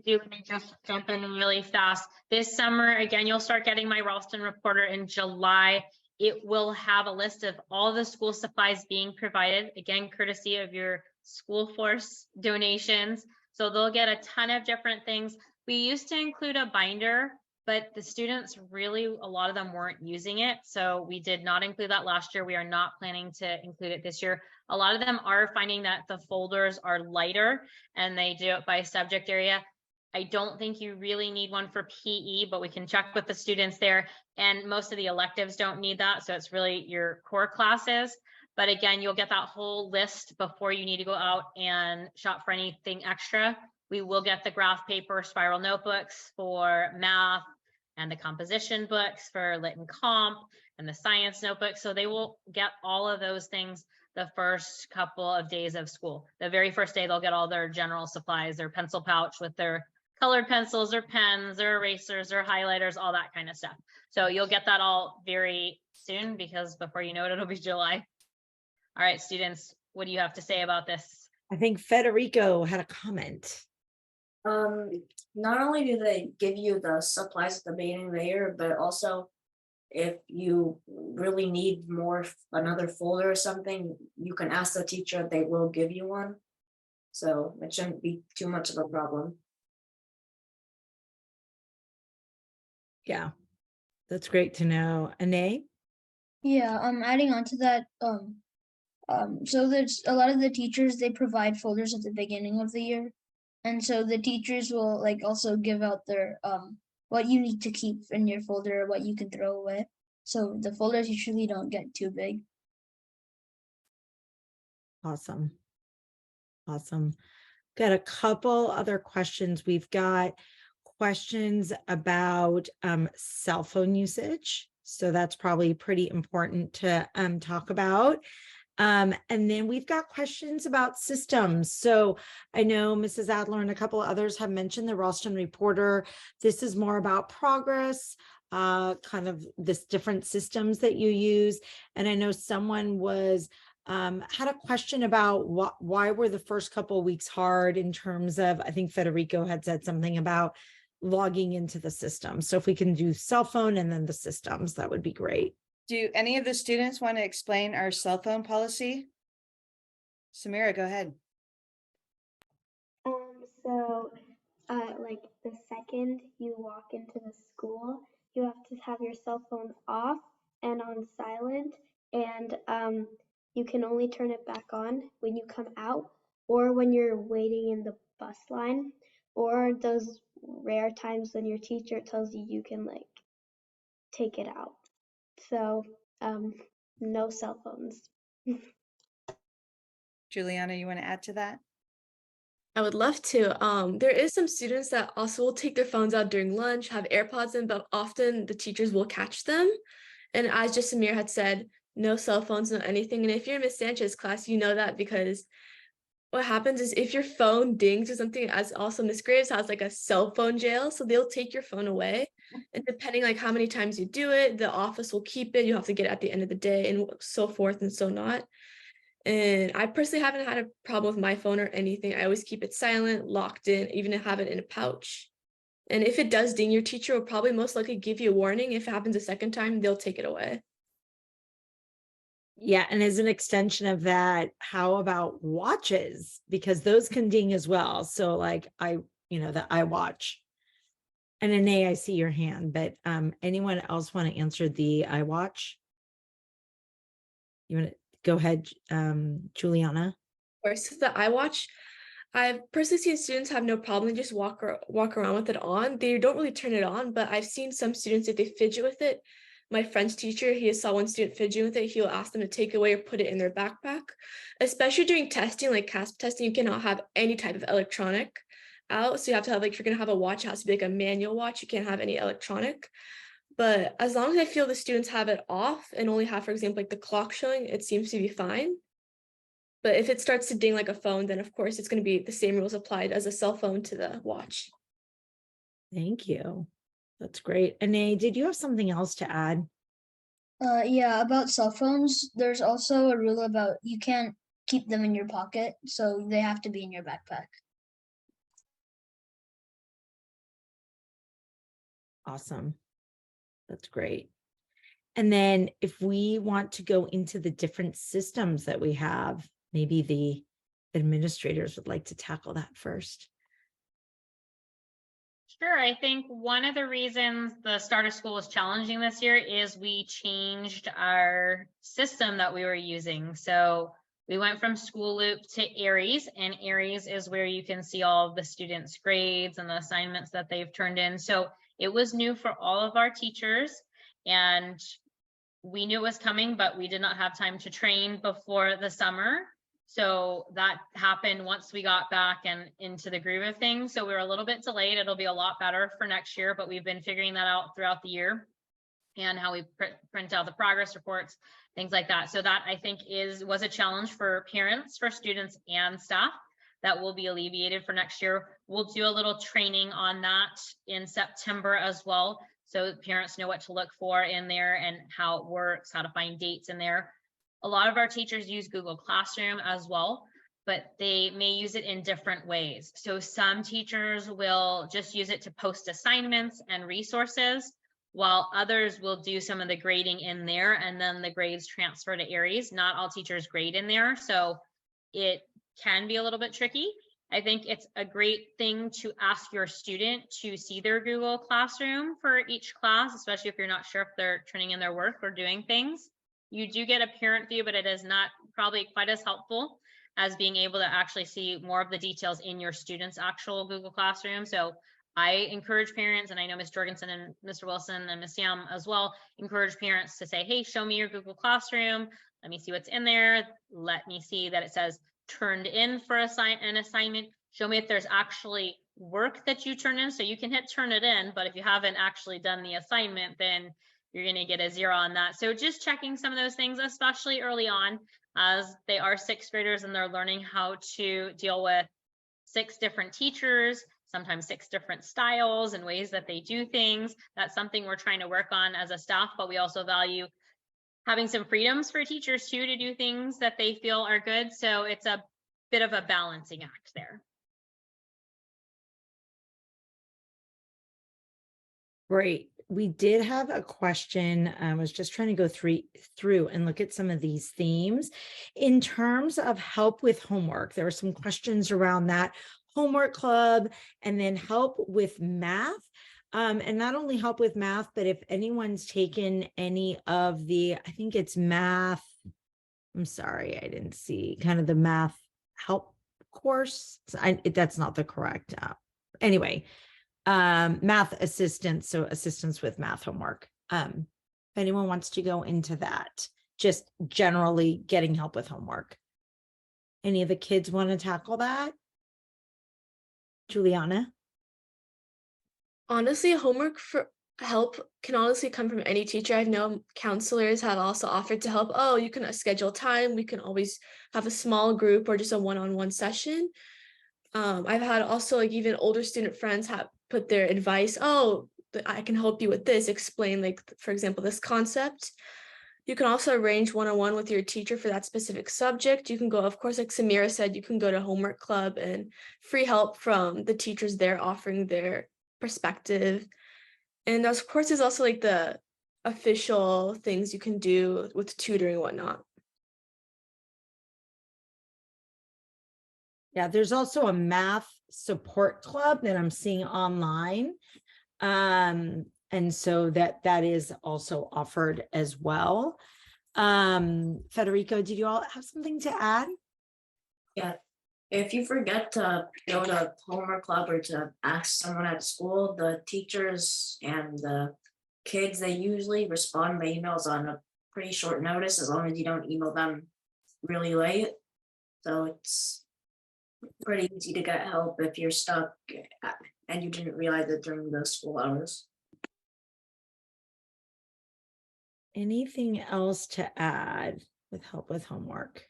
Let me just jump in really fast. This summer, again, you'll start getting my Ralston Reporter in July. It will have a list of all the school supplies being provided, again, courtesy of your school force donations. So they'll get a ton of different things. We used to include a binder, but the students really, a lot of them weren't using it. So we did not include that last year. We are not planning to include it this year. A lot of them are finding that the folders are lighter and they do it by subject area. I don't think you really need one for PE, but we can check with the students there. And most of the electives don't need that. So it's really your core classes. But again, you'll get that whole list before you need to go out and shop for anything extra. We will get the graph paper spiral notebooks for math and the composition books for lit and comp and the science notebooks. So they will get all of those things the first couple of days of school. The very first day, they'll get all their general supplies, their pencil pouch with their colored pencils or pens or erasers or highlighters, all that kind of stuff. So you'll get that all very soon, because before you know it, it'll be July. All right, students, what do you have to say about this? I think Federico had a comment. Not only do they give you the supplies at the beginning of the year, but also if you really need another folder or something, you can ask the teacher, they will give you one. So it shouldn't be too much of a problem. Yeah, that's great to know. Anae? Yeah, adding on to that, so there's a lot of the teachers, they provide folders at the beginning of the year. And so the teachers will like also give out their what you need to keep in your folder, what you can throw away. So the folders usually don't get too big. Awesome. Awesome. Got a couple other questions. We've got questions about cell phone usage. So that's probably pretty important to talk about. And then we've got questions about systems. So I know Mrs. Adler and a couple of others have mentioned the Ralston Reporter. This is more about progress, kind of this different systems that you use. And I know someone was had a question about why were the first couple of weeks hard in terms of, I think Federico had said something about logging into the system. So if we can do cell phone and then the systems, that would be great. Do any of the students want to explain our cell phone policy? Samira, go ahead. So, like the second you walk into the school, you have to have your cell phone off and on silent, and you can only turn it back on when you come out or when you're waiting in the bus line, or those rare times when your teacher tells you you can like take it out. So, no cell phones. Juliana, you want to add to that? I would love to. There is some students that also will take their phones out during lunch, have AirPods in, but often the teachers will catch them. And as just Samir had said, no cell phones, no anything. And if you're in Miss Sanchez's class, you know that because what happens is if your phone dings or something, as also Miss Graves has like a cell phone jail, so they'll take your phone away. And depending like how many times you do it, the office will keep it. You have to get it at the end of the day and so forth and so not. And I personally haven't had a problem with my phone or anything. I always keep it silent, locked in, even have it in a pouch. And if it does ding, your teacher will probably most likely give you a warning. If it happens a second time, they'll take it away. Yeah, and as an extension of that, how about watches? Because those can ding as well. So like the iWatch. And Anae, I see your hand, but anyone else want to answer the iWatch? You want to go ahead, Juliana? Of course, the iWatch, I've personally seen students have no problem, they just walk around with it on. They don't really turn it on, but I've seen some students, if they fidget with it, my French teacher, he saw one student fidgeting with it, he'll ask them to take it away or put it in their backpack. Especially during testing, like CASP testing, you cannot have any type of electronic out. So you have to have, like, if you're gonna have a watch, it has to be like a manual watch. You can't have any electronic. But as long as I feel the students have it off and only have, for example, like the clock showing, it seems to be fine. But if it starts to ding like a phone, then of course it's going to be the same rules applied as a cell phone to the watch. Thank you. That's great. Anae, did you have something else to add? Yeah, about cell phones, there's also a rule about you can't keep them in your pocket, so they have to be in your backpack. Awesome. That's great. And then if we want to go into the different systems that we have, maybe the administrators would like to tackle that first. Sure. I think one of the reasons the start of school was challenging this year is we changed our system that we were using. So we went from School Loop to Aries, and Aries is where you can see all of the students' grades and the assignments that they've turned in. So it was new for all of our teachers, and we knew it was coming, but we did not have time to train before the summer. So that happened once we got back and into the groove of things. So we were a little bit delayed. It'll be a lot better for next year, but we've been figuring that out throughout the year and how we print out the progress reports, things like that. So that I think was a challenge for parents, for students and staff that will be alleviated for next year. We'll do a little training on that in September as well, so parents know what to look for in there and how it works, how to find dates in there. A lot of our teachers use Google Classroom as well, but they may use it in different ways. So some teachers will just use it to post assignments and resources, while others will do some of the grading in there, and then the grades transfer to Aries. Not all teachers grade in there, so it can be a little bit tricky. I think it's a great thing to ask your student to see their Google Classroom for each class, especially if you're not sure if they're turning in their work or doing things. You do get a parent view, but it is not probably quite as helpful as being able to actually see more of the details in your student's actual Google Classroom. So I encourage parents, and I know Ms. Jorgensen and Mr. Wilson and Ms. Yam as well, encourage parents to say, hey, show me your Google Classroom. Let me see what's in there. Let me see that it says turned in for an assignment. Show me if there's actually work that you turn in. So you can hit turn it in, but if you haven't actually done the assignment, then you're going to get a 0 on that. So just checking some of those things, especially early on, as they are 6th graders and they're learning how to deal with 6 different teachers, sometimes 6 different styles and ways that they do things. That's something we're trying to work on as a staff, but we also value having some freedoms for teachers too to do things that they feel are good. So it's a bit of a balancing act there. Great. We did have a question. I was just trying to go through and look at some of these themes. In terms of help with homework, there were some questions around that homework club and then help with math. And not only help with math, but if anyone's taken any of the, I think it's math, I'm sorry, I didn't see kind of the math help course. That's not the correct. Anyway, math assistance, so assistance with math homework. If anyone wants to go into that, just generally getting help with homework. Any of the kids want to tackle that? Juliana? Honestly, homework for help can honestly come from any teacher. I know counselors have also offered to help. Oh, you can schedule time. We can always have a small group or just a one-on-one session. I've had also like even older student friends have put their advice. Oh, I can help you with this. Explain, like, for example, this concept. You can also arrange one-on-one with your teacher for that specific subject. You can go, of course, like Samira said, you can go to homework club and free help from the teachers there offering their perspective. And of course, there's also like the official things you can do with tutoring and whatnot. Yeah, there's also a math support club that I'm seeing online. And so that is also offered as well. Federico, did you all have something to add? Yeah, if you forget to go to homework club or to ask someone at school, the teachers and the kids, they usually respond by emails on a pretty short notice as long as you don't email them really late. So it's pretty easy to get help if you're stuck and you didn't realize it during the school hours. Anything else to add with help with homework?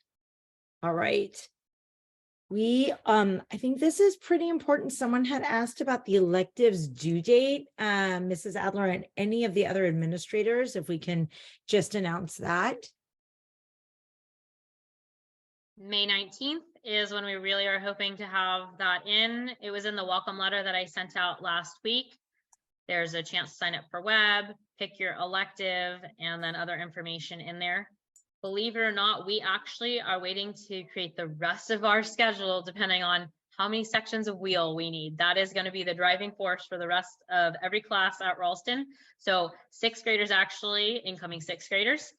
All right. I think this is pretty important. Someone had asked about the electives due date, Mrs. Adler and any of the other administrators, if we can just announce that. May 19th is when we really are hoping to have that in. It was in the welcome letter that I sent out last week. There's a chance to sign up for web, pick your elective, and then other information in there. Believe it or not, we actually are waiting to create the rest of our schedule depending on how many sections of wheel we need. That is going to be the driving force for the rest of every class at Ralston. So 6th graders, actually, incoming 6th graders,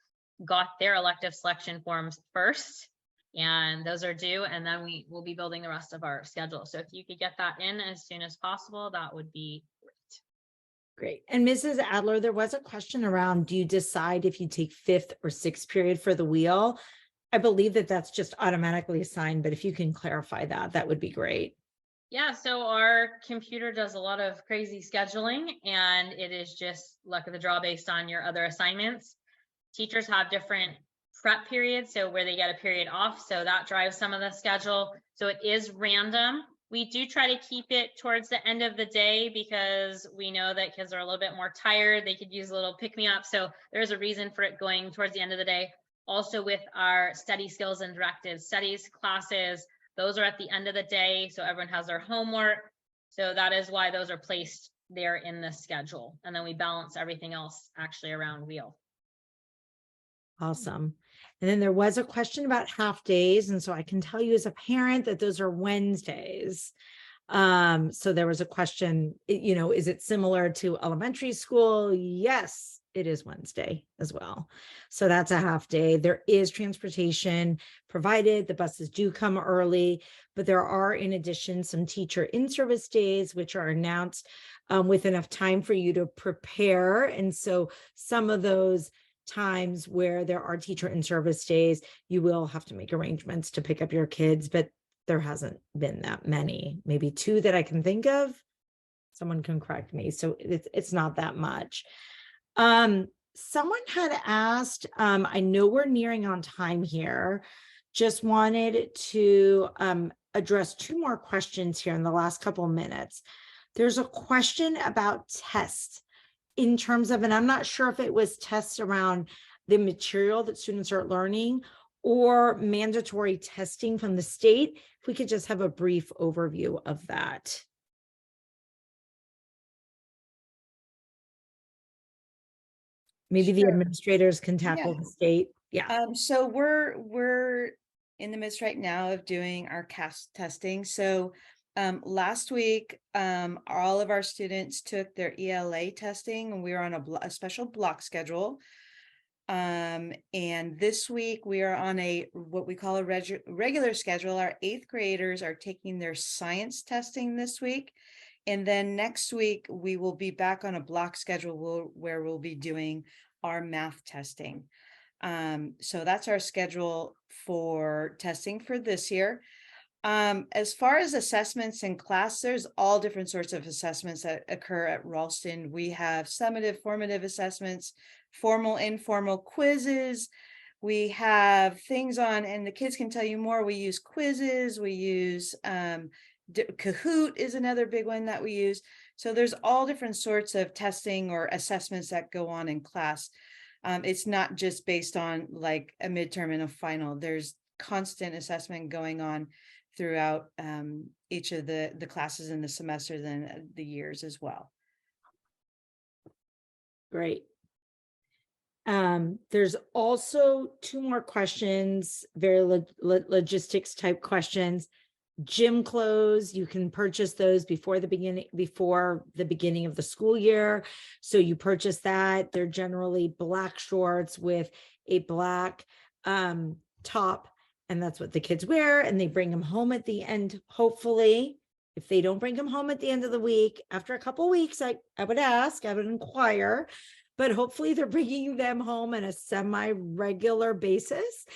got their elective selection forms first, and those are due, and then we will be building the rest of our schedule. So if you could get that in as soon as possible, that would be great. And Mrs. Adler, there was a question around, do you decide if you take 5th or 6th period for the wheel? I believe that that's just automatically assigned, but if you can clarify that, that would be great. Yeah, so our computer does a lot of crazy scheduling, and it is just luck of the draw based on your other assignments. Teachers have different prep periods, so where they get a period off, so that drives some of the schedule. So it is random. We do try to keep it towards the end of the day because we know that kids are a little bit more tired. They could use a little pick-me-up. So there's a reason for it going towards the end of the day. Also with our study skills and directed studies classes, those are at the end of the day. So everyone has their homework. So that is why those are placed there in the schedule. And then we balance everything else actually around wheel. Awesome. And then there was a question about half days. And so I can tell you as a parent that those are Wednesdays. So there was a question, is it similar to elementary school? Yes, it is Wednesday as well. So that's a half day. There is transportation provided. The buses do come early, but there are, in addition, some teacher in-service days, which are announced with enough time for you to prepare. And so some of those times where there are teacher in-service days, you will have to make arrangements to pick up your kids, but there hasn't been that many, maybe 2 that I can think of. Someone can correct me. So it's not that much. someone had asked, I know we're nearing on time here, just wanted to address two more questions here in the last couple of minutes. There's a question about tests in terms of, and I'm not sure if it was tests around the material that students are learning or mandatory testing from the state. If we could just have a brief overview of that. Maybe the Sure. administrators can tackle Yeah. the state. Yeah. So we're in the midst right now of doing our CAST testing. So last week, all of our students took their ELA testing, and we were on a special block schedule. And this week we are on what we call a regular schedule. Our 8th graders are taking their science testing this week. And then next week we will be back on a block schedule where we'll be doing our math testing. So that's our schedule for testing for this year. As far as assessments in class, there's all different sorts of assessments that occur at Ralston. We have summative, formative assessments, formal, informal quizzes. We have things on, and the kids can tell you more. We use quizzes. We use Kahoot is another big one that we use. So there's all different sorts of testing or assessments that go on in class. It's not just based on like a midterm and a final. There's constant assessment going on throughout each of the classes in the semesters and the years as well. Great. There's also two more questions, very logistics type questions. Gym clothes, you can purchase those before the beginning of the school year. So you purchase that. They're generally black shorts with a black top, and that's what the kids wear, and they bring them home at the end. Hopefully, if they don't bring them home at the end of the week, after a couple of weeks, I would inquire, but hopefully they're bringing them home on a semi-regular basis.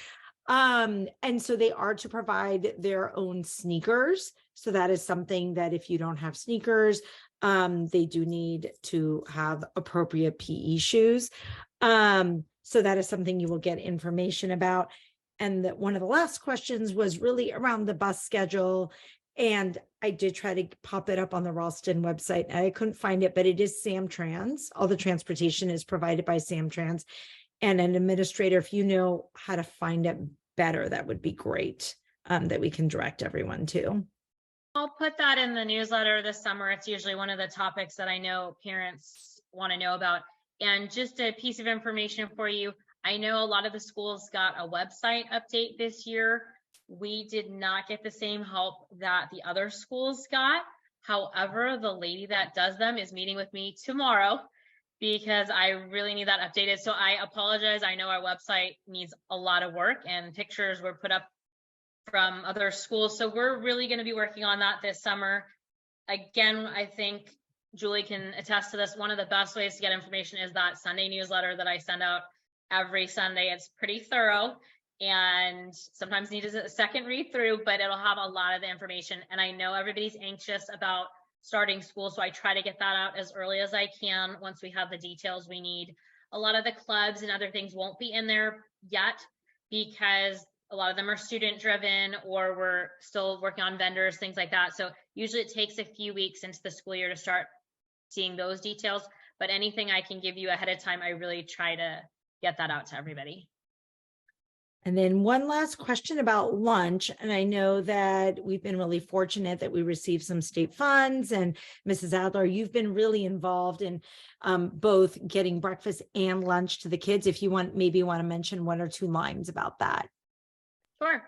And so they are to provide their own sneakers. So that is something that if you don't have sneakers, they do need to have appropriate PE shoes. So that is something you will get information about. And that one of the last questions was really around the bus schedule. And I did try to pop it up on the Ralston website. I couldn't find it, but it is Samtrans. All the transportation is provided by Samtrans. And an administrator, if you know how to find it better, that would be great, that we can direct everyone to. I'll put that in the newsletter this summer. It's usually one of the topics that I know parents want to know about. And just a piece of information for you, I know a lot of the schools got a website update this year. We did not get the same help that the other schools got. However, the lady that does them is meeting with me tomorrow, because I really need that updated. So I apologize. I know our website needs a lot of work, and pictures were put up from other schools. So we're really going to be working on that this summer. Again, I think Julie can attest to this. One of the best ways to get information is that Sunday newsletter that I send out every Sunday. It's pretty thorough and sometimes needs a second read through, but it'll have a lot of the information. And I know everybody's anxious about starting school, so I try to get that out as early as I can once we have the details we need. A lot of the clubs and other things won't be in there yet because a lot of them are student driven, or we're still working on vendors, things like that. So usually it takes a few weeks into the school year to start seeing those details, but anything I can give you ahead of time, I really try to get that out to everybody. And then one last question about lunch. And I know that we've been really fortunate that we received some state funds, and Mrs. Adler, you've been really involved in both getting breakfast and lunch to the kids. If you maybe want to mention one or two lines about that. Sure.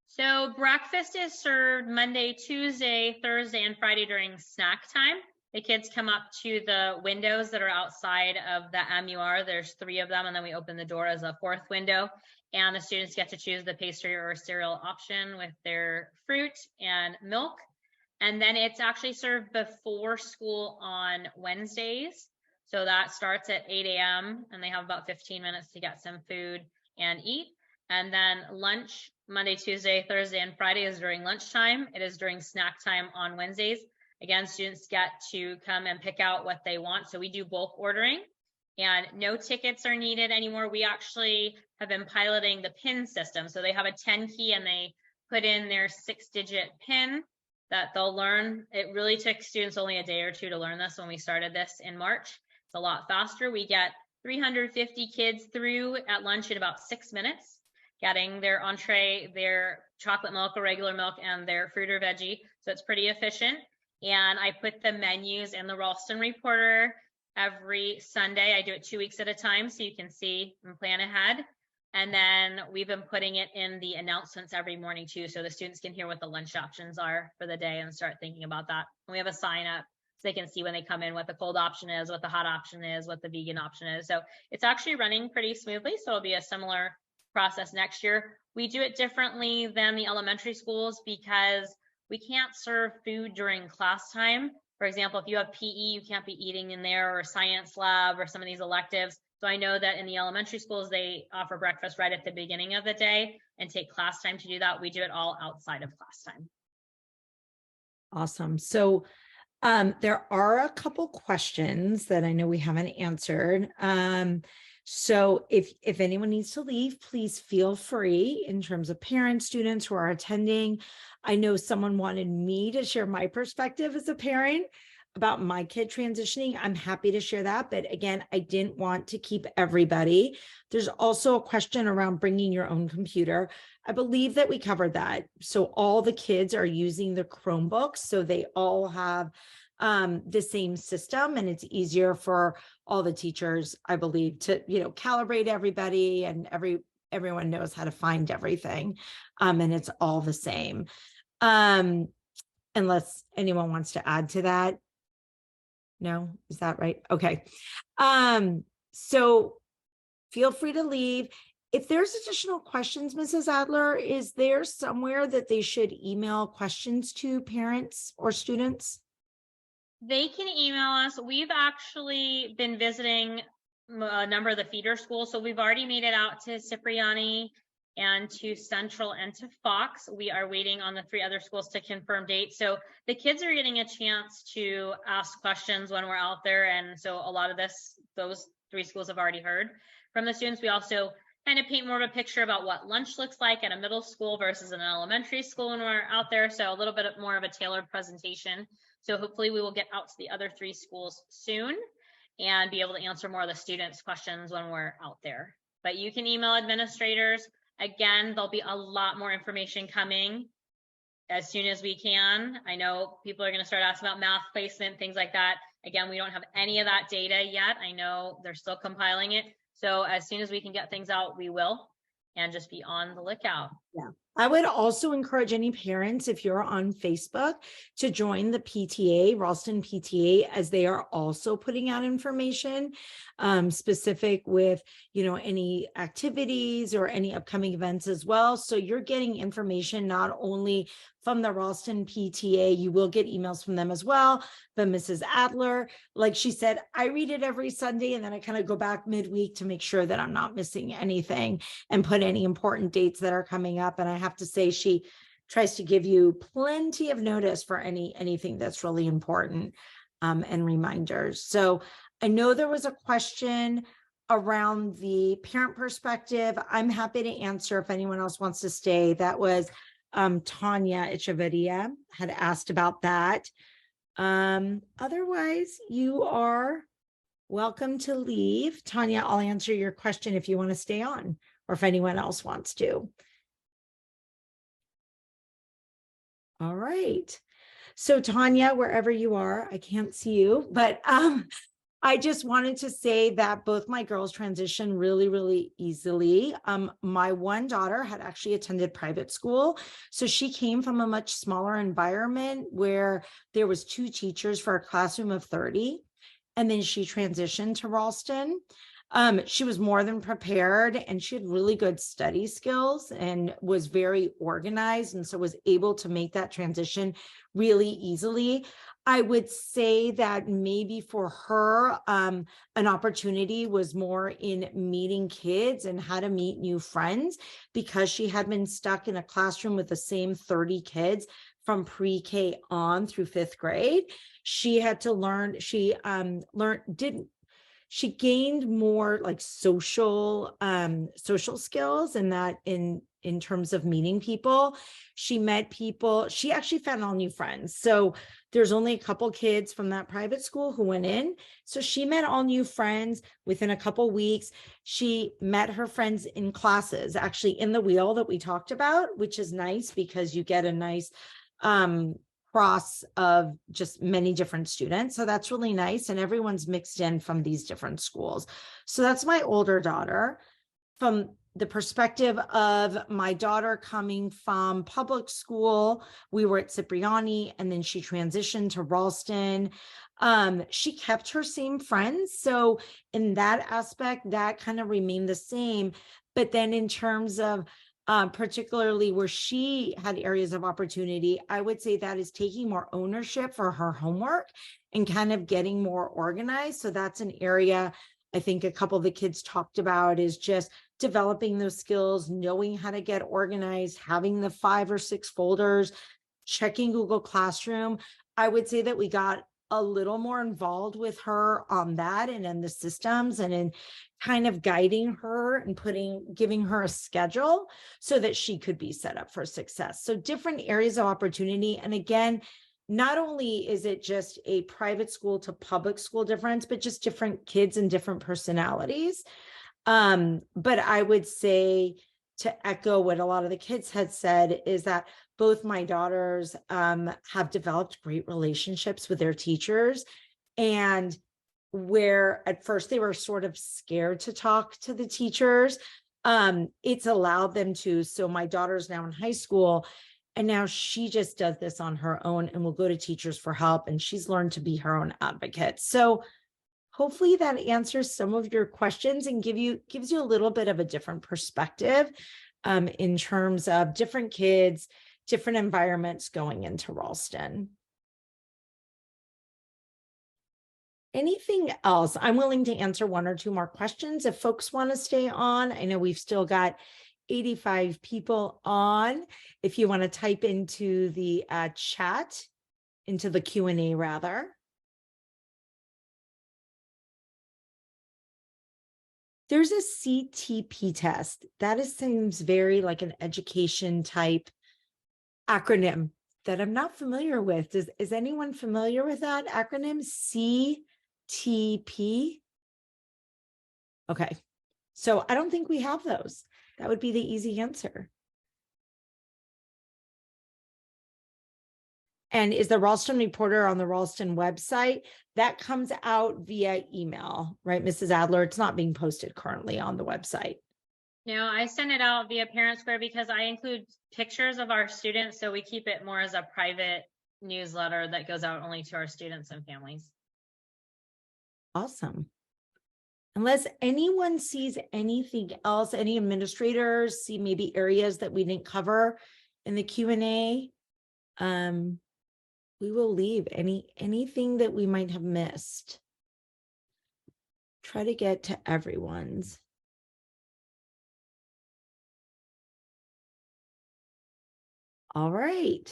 So breakfast is served Monday, Tuesday, Thursday, and Friday during snack time. The kids come up to the windows that are outside of the MUR. There's 3 of them, and then we open the door as a 4th window. And the students get to choose the pastry or cereal option with their fruit and milk. And then it's actually served before school on Wednesdays. So that starts at 8 a.m. and they have about 15 minutes to get some food and eat. And then lunch, Monday, Tuesday, Thursday, and Friday is during lunchtime. It is during snack time on Wednesdays. Again, students get to come and pick out what they want. So we do bulk ordering. and no tickets are needed anymore. We actually have been piloting the PIN system. So they have a 10 key and they put in their 6-digit PIN that they'll learn. It really took students only a day or two to learn this when we started this in March. It's a lot faster. We get 350 kids through at lunch in about 6 minutes, getting their entree, their chocolate milk or regular milk, and their fruit or veggie. So it's pretty efficient. And I put the menus in the Ralston Reporter every Sunday. I do it 2 weeks at a time so you can see and plan ahead. And then we've been putting it in the announcements every morning too, so the students can hear what the lunch options are for the day and start thinking about that. And we have a sign up so they can see when they come in what the cold option is, what the hot option is, what the vegan option is. So it's actually running pretty smoothly. So it'll be a similar process next year. We do it differently than the elementary schools because we can't serve food during class time. For example, if you have PE, you can't be eating in there, or science lab or some of these electives. So I know that in the elementary schools, they offer breakfast right at the beginning of the day and take class time to do that. We do it all outside of class time. Awesome. So there are a couple questions that I know we haven't answered. So if anyone needs to leave, please feel free in terms of parents, students who are attending. I know someone wanted me to share my perspective as a parent about my kid transitioning. I'm happy to share that. But again, I didn't want to keep everybody. There's also a question around bringing your own computer. I believe that we covered that. So all the kids are using the Chromebooks. So they all have the same system, and it's easier for all the teachers, I believe, to, calibrate everybody, and everyone knows how to find everything. And it's all the same. Unless anyone wants to add to that. No, is that right? Okay. So feel free to leave. If there's additional questions, Mrs. Adler, is there somewhere that they should email questions to parents or students? They can email us. We've actually been visiting a number of the feeder schools. So we've already made it out to Cipriani and to Central and to Fox. We are waiting on the 3 other schools to confirm dates. So the kids are getting a chance to ask questions when we're out there. And so a lot of those 3 schools have already heard from the students. We also kind of paint more of a picture about what lunch looks like at a middle school versus an elementary school when we're out there. So a little bit more of a tailored presentation. So hopefully we will get out to the other 3 schools soon and be able to answer more of the students' questions when we're out there. But you can email administrators. Again, there'll be a lot more information coming as soon as we can. I know people are going to start asking about math placement, things like that. Again, we don't have any of that data yet. I know they're still compiling it. So as soon as we can get things out, we will, and just be on the lookout. Yeah. I would also encourage any parents, if you're on Facebook, to join the PTA, Ralston PTA, as they are also putting out information specific with, any activities or any upcoming events as well. So you're getting information not only from the Ralston PTA, you will get emails from them as well. But Mrs. Adler, like she said, I read it every Sunday, and then I kind of go back midweek to make sure that I'm not missing anything and put any important dates that are coming up. And I have to say, she tries to give you plenty of notice for anything that's really important and reminders. So I know there was a question around the parent perspective. I'm happy to answer if anyone else wants to stay. That was Tanya Echeverria had asked about that. Otherwise, you are welcome to leave. Tanya, I'll answer your question if you want to stay on, or if anyone else wants to. All right. So Tanya, wherever you are, I can't see you, but I just wanted to say that both my girls transitioned really, really easily. My one daughter had actually attended private school. So she came from a much smaller environment where there was 2 teachers for a classroom of 30. And then she transitioned to Ralston. She was more than prepared, and she had really good study skills and was very organized, and so was able to make that transition really easily. I would say that maybe for her, an opportunity was more in meeting kids and how to meet new friends, because she had been stuck in a classroom with the same 30 kids from pre-K on through 5th grade. She had to learn, she gained more like social skills, and that in terms of meeting people. She met people, she actually found all new friends. So there's only a couple kids from that private school who went in. So she met all new friends within a couple weeks. She met her friends in classes, actually in the wheel that we talked about, which is nice because you get a nice cross of just many different students. So that's really nice. And everyone's mixed in from these different schools. So that's my older daughter. From the perspective of my daughter coming from public school, we were at Cipriani and then she transitioned to Ralston. She kept her same friends. So in that aspect, that kind of remained the same. But then in terms of particularly where she had areas of opportunity, I would say that is taking more ownership for her homework and kind of getting more organized. So that's an area I think a couple of the kids talked about, is just developing those skills, knowing how to get organized, having the 5 or 6 folders, checking Google Classroom. I would say that we got a little more involved with her on that and in the systems and in kind of guiding her and giving her a schedule so that she could be set up for success. So different areas of opportunity. And again, not only is it just a private school to public school difference, but just different kids and different personalities. But I would say, to echo what a lot of the kids had said, is that both my daughters have developed great relationships with their teachers. And where at first they were sort of scared to talk to the teachers, it's allowed them to. So my daughter's now in high school, and now she just does this on her own and will go to teachers for help. And she's learned to be her own advocate. So hopefully that answers some of your questions and gives you a little bit of a different perspective in terms of different kids, different environments going into Ralston. Anything else? I'm willing to answer 1 or 2 more questions if folks want to stay on. I know we've still got 85 people on. If you want to type into the chat, into the Q&A rather. There's a CTP test. That seems very like an education type acronym that I'm not familiar with. Is anyone familiar with that acronym? CTP? Okay. So I don't think we have those. That would be the easy answer. And is the Ralston Reporter on the Ralston website? That comes out via email, right, Mrs. Adler? It's not being posted currently on the website. No, I send it out via Parent Square because I include pictures of our students. So we keep it more as a private newsletter that goes out only to our students and families. Awesome. Unless anyone sees anything else, any administrators see maybe areas that we didn't cover in the Q&A, we will leave anything that we might have missed. Try to get to everyone's. All right.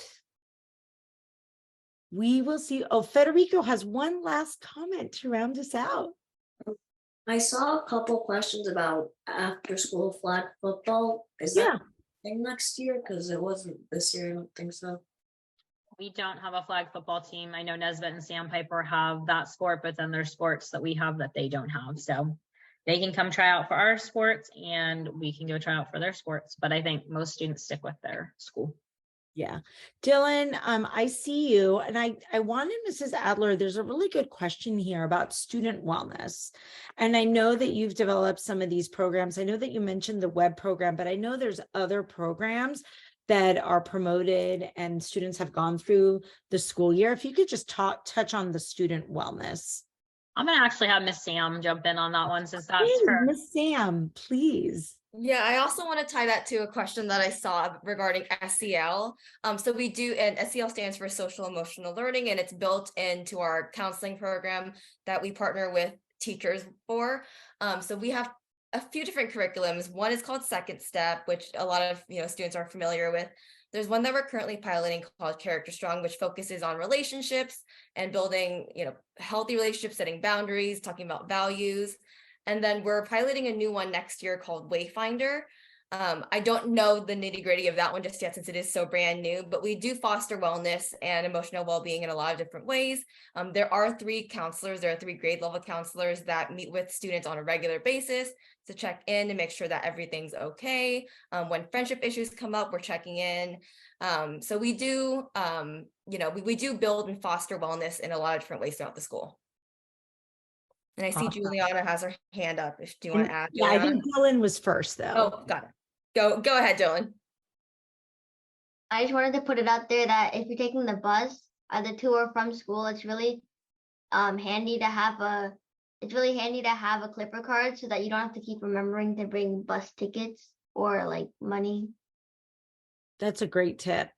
We will see. Oh, Federico has one last comment to round us out. I saw a couple questions about after school flag football. Is that a thing next year? Because it wasn't this year, I don't think so. We don't have a flag football team. I know Nesbitt and Sandpiper have that sport, but then there's sports that we have that they don't have. So they can come try out for our sports and we can go try out for their sports. But I think most students stick with their school. Yeah. Dylan, I see you. And I wanted, Mrs. Adler, there's a really good question here about student wellness. And I know that you've developed some of these programs. I know that you mentioned the web program, but I know there's other programs that are promoted and students have gone through the school year. If you could just touch on the student wellness. I'm gonna actually have Miss Sam jump in on that one since that's her. Miss Sam, please. Yeah, I also want to tie that to a question that I saw regarding SEL. So we do, and SEL stands for social emotional learning, and it's built into our counseling program that we partner with teachers for. So we have a few different curriculums. One is called Second Step, which a lot of students are familiar with. There's one that we're currently piloting called Character Strong, which focuses on relationships and building, healthy relationships, setting boundaries, talking about values. And then we're piloting a new one next year called Wayfinder. I don't know the nitty-gritty of that one just yet since it is so brand new, but we do foster wellness and emotional well-being in a lot of different ways. There are 3 counselors, there are 3 grade level counselors that meet with students on a regular basis to check in and make sure that everything's okay. When friendship issues come up, we're checking in. So we do, we do build and foster wellness in a lot of different ways throughout the school. And I see Awesome. Juliana has her hand up. Do you want to add? Yeah, I Juliana? think Dylan was first though. Oh, got it. Go ahead, Dylan. I just wanted to put it out there that if you're taking the bus either to or from school, it's really handy to have a Clipper card so that you don't have to keep remembering to bring bus tickets or like money. That's a great tip.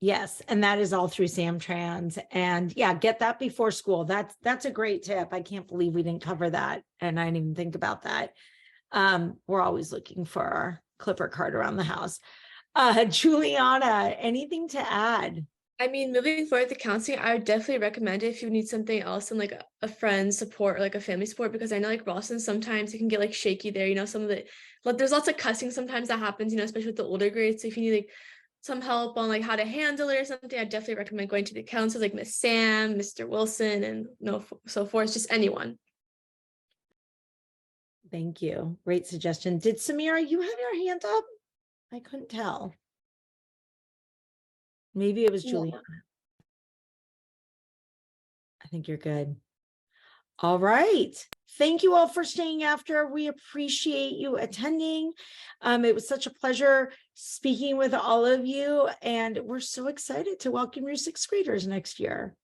Yes, and that is all through Samtrans. And yeah, get that before school. That's a great tip. I can't believe we didn't cover that, and I didn't even think about that. We're always looking for our Clipper card around the house. Juliana, anything to add? I mean, moving forward with the counseling, I would definitely recommend it if you need something else and like a friend support or like a family support, because I know like Ralston, sometimes it can get like shaky there, some of the, like there's lots of cussing sometimes that happens, especially with the older grades. So if you need like some help on like how to handle it or something, I definitely recommend going to the counselors like Miss Sam, Mr. Wilson, and so forth, just anyone. Thank you. Great suggestion. Did Samira, you have your hand up? I couldn't tell. Maybe it was Juliana. I think you're good. All right. Thank you all for staying after. We appreciate you attending. It was such a pleasure speaking with all of you, and we're so excited to welcome your 6th graders next year.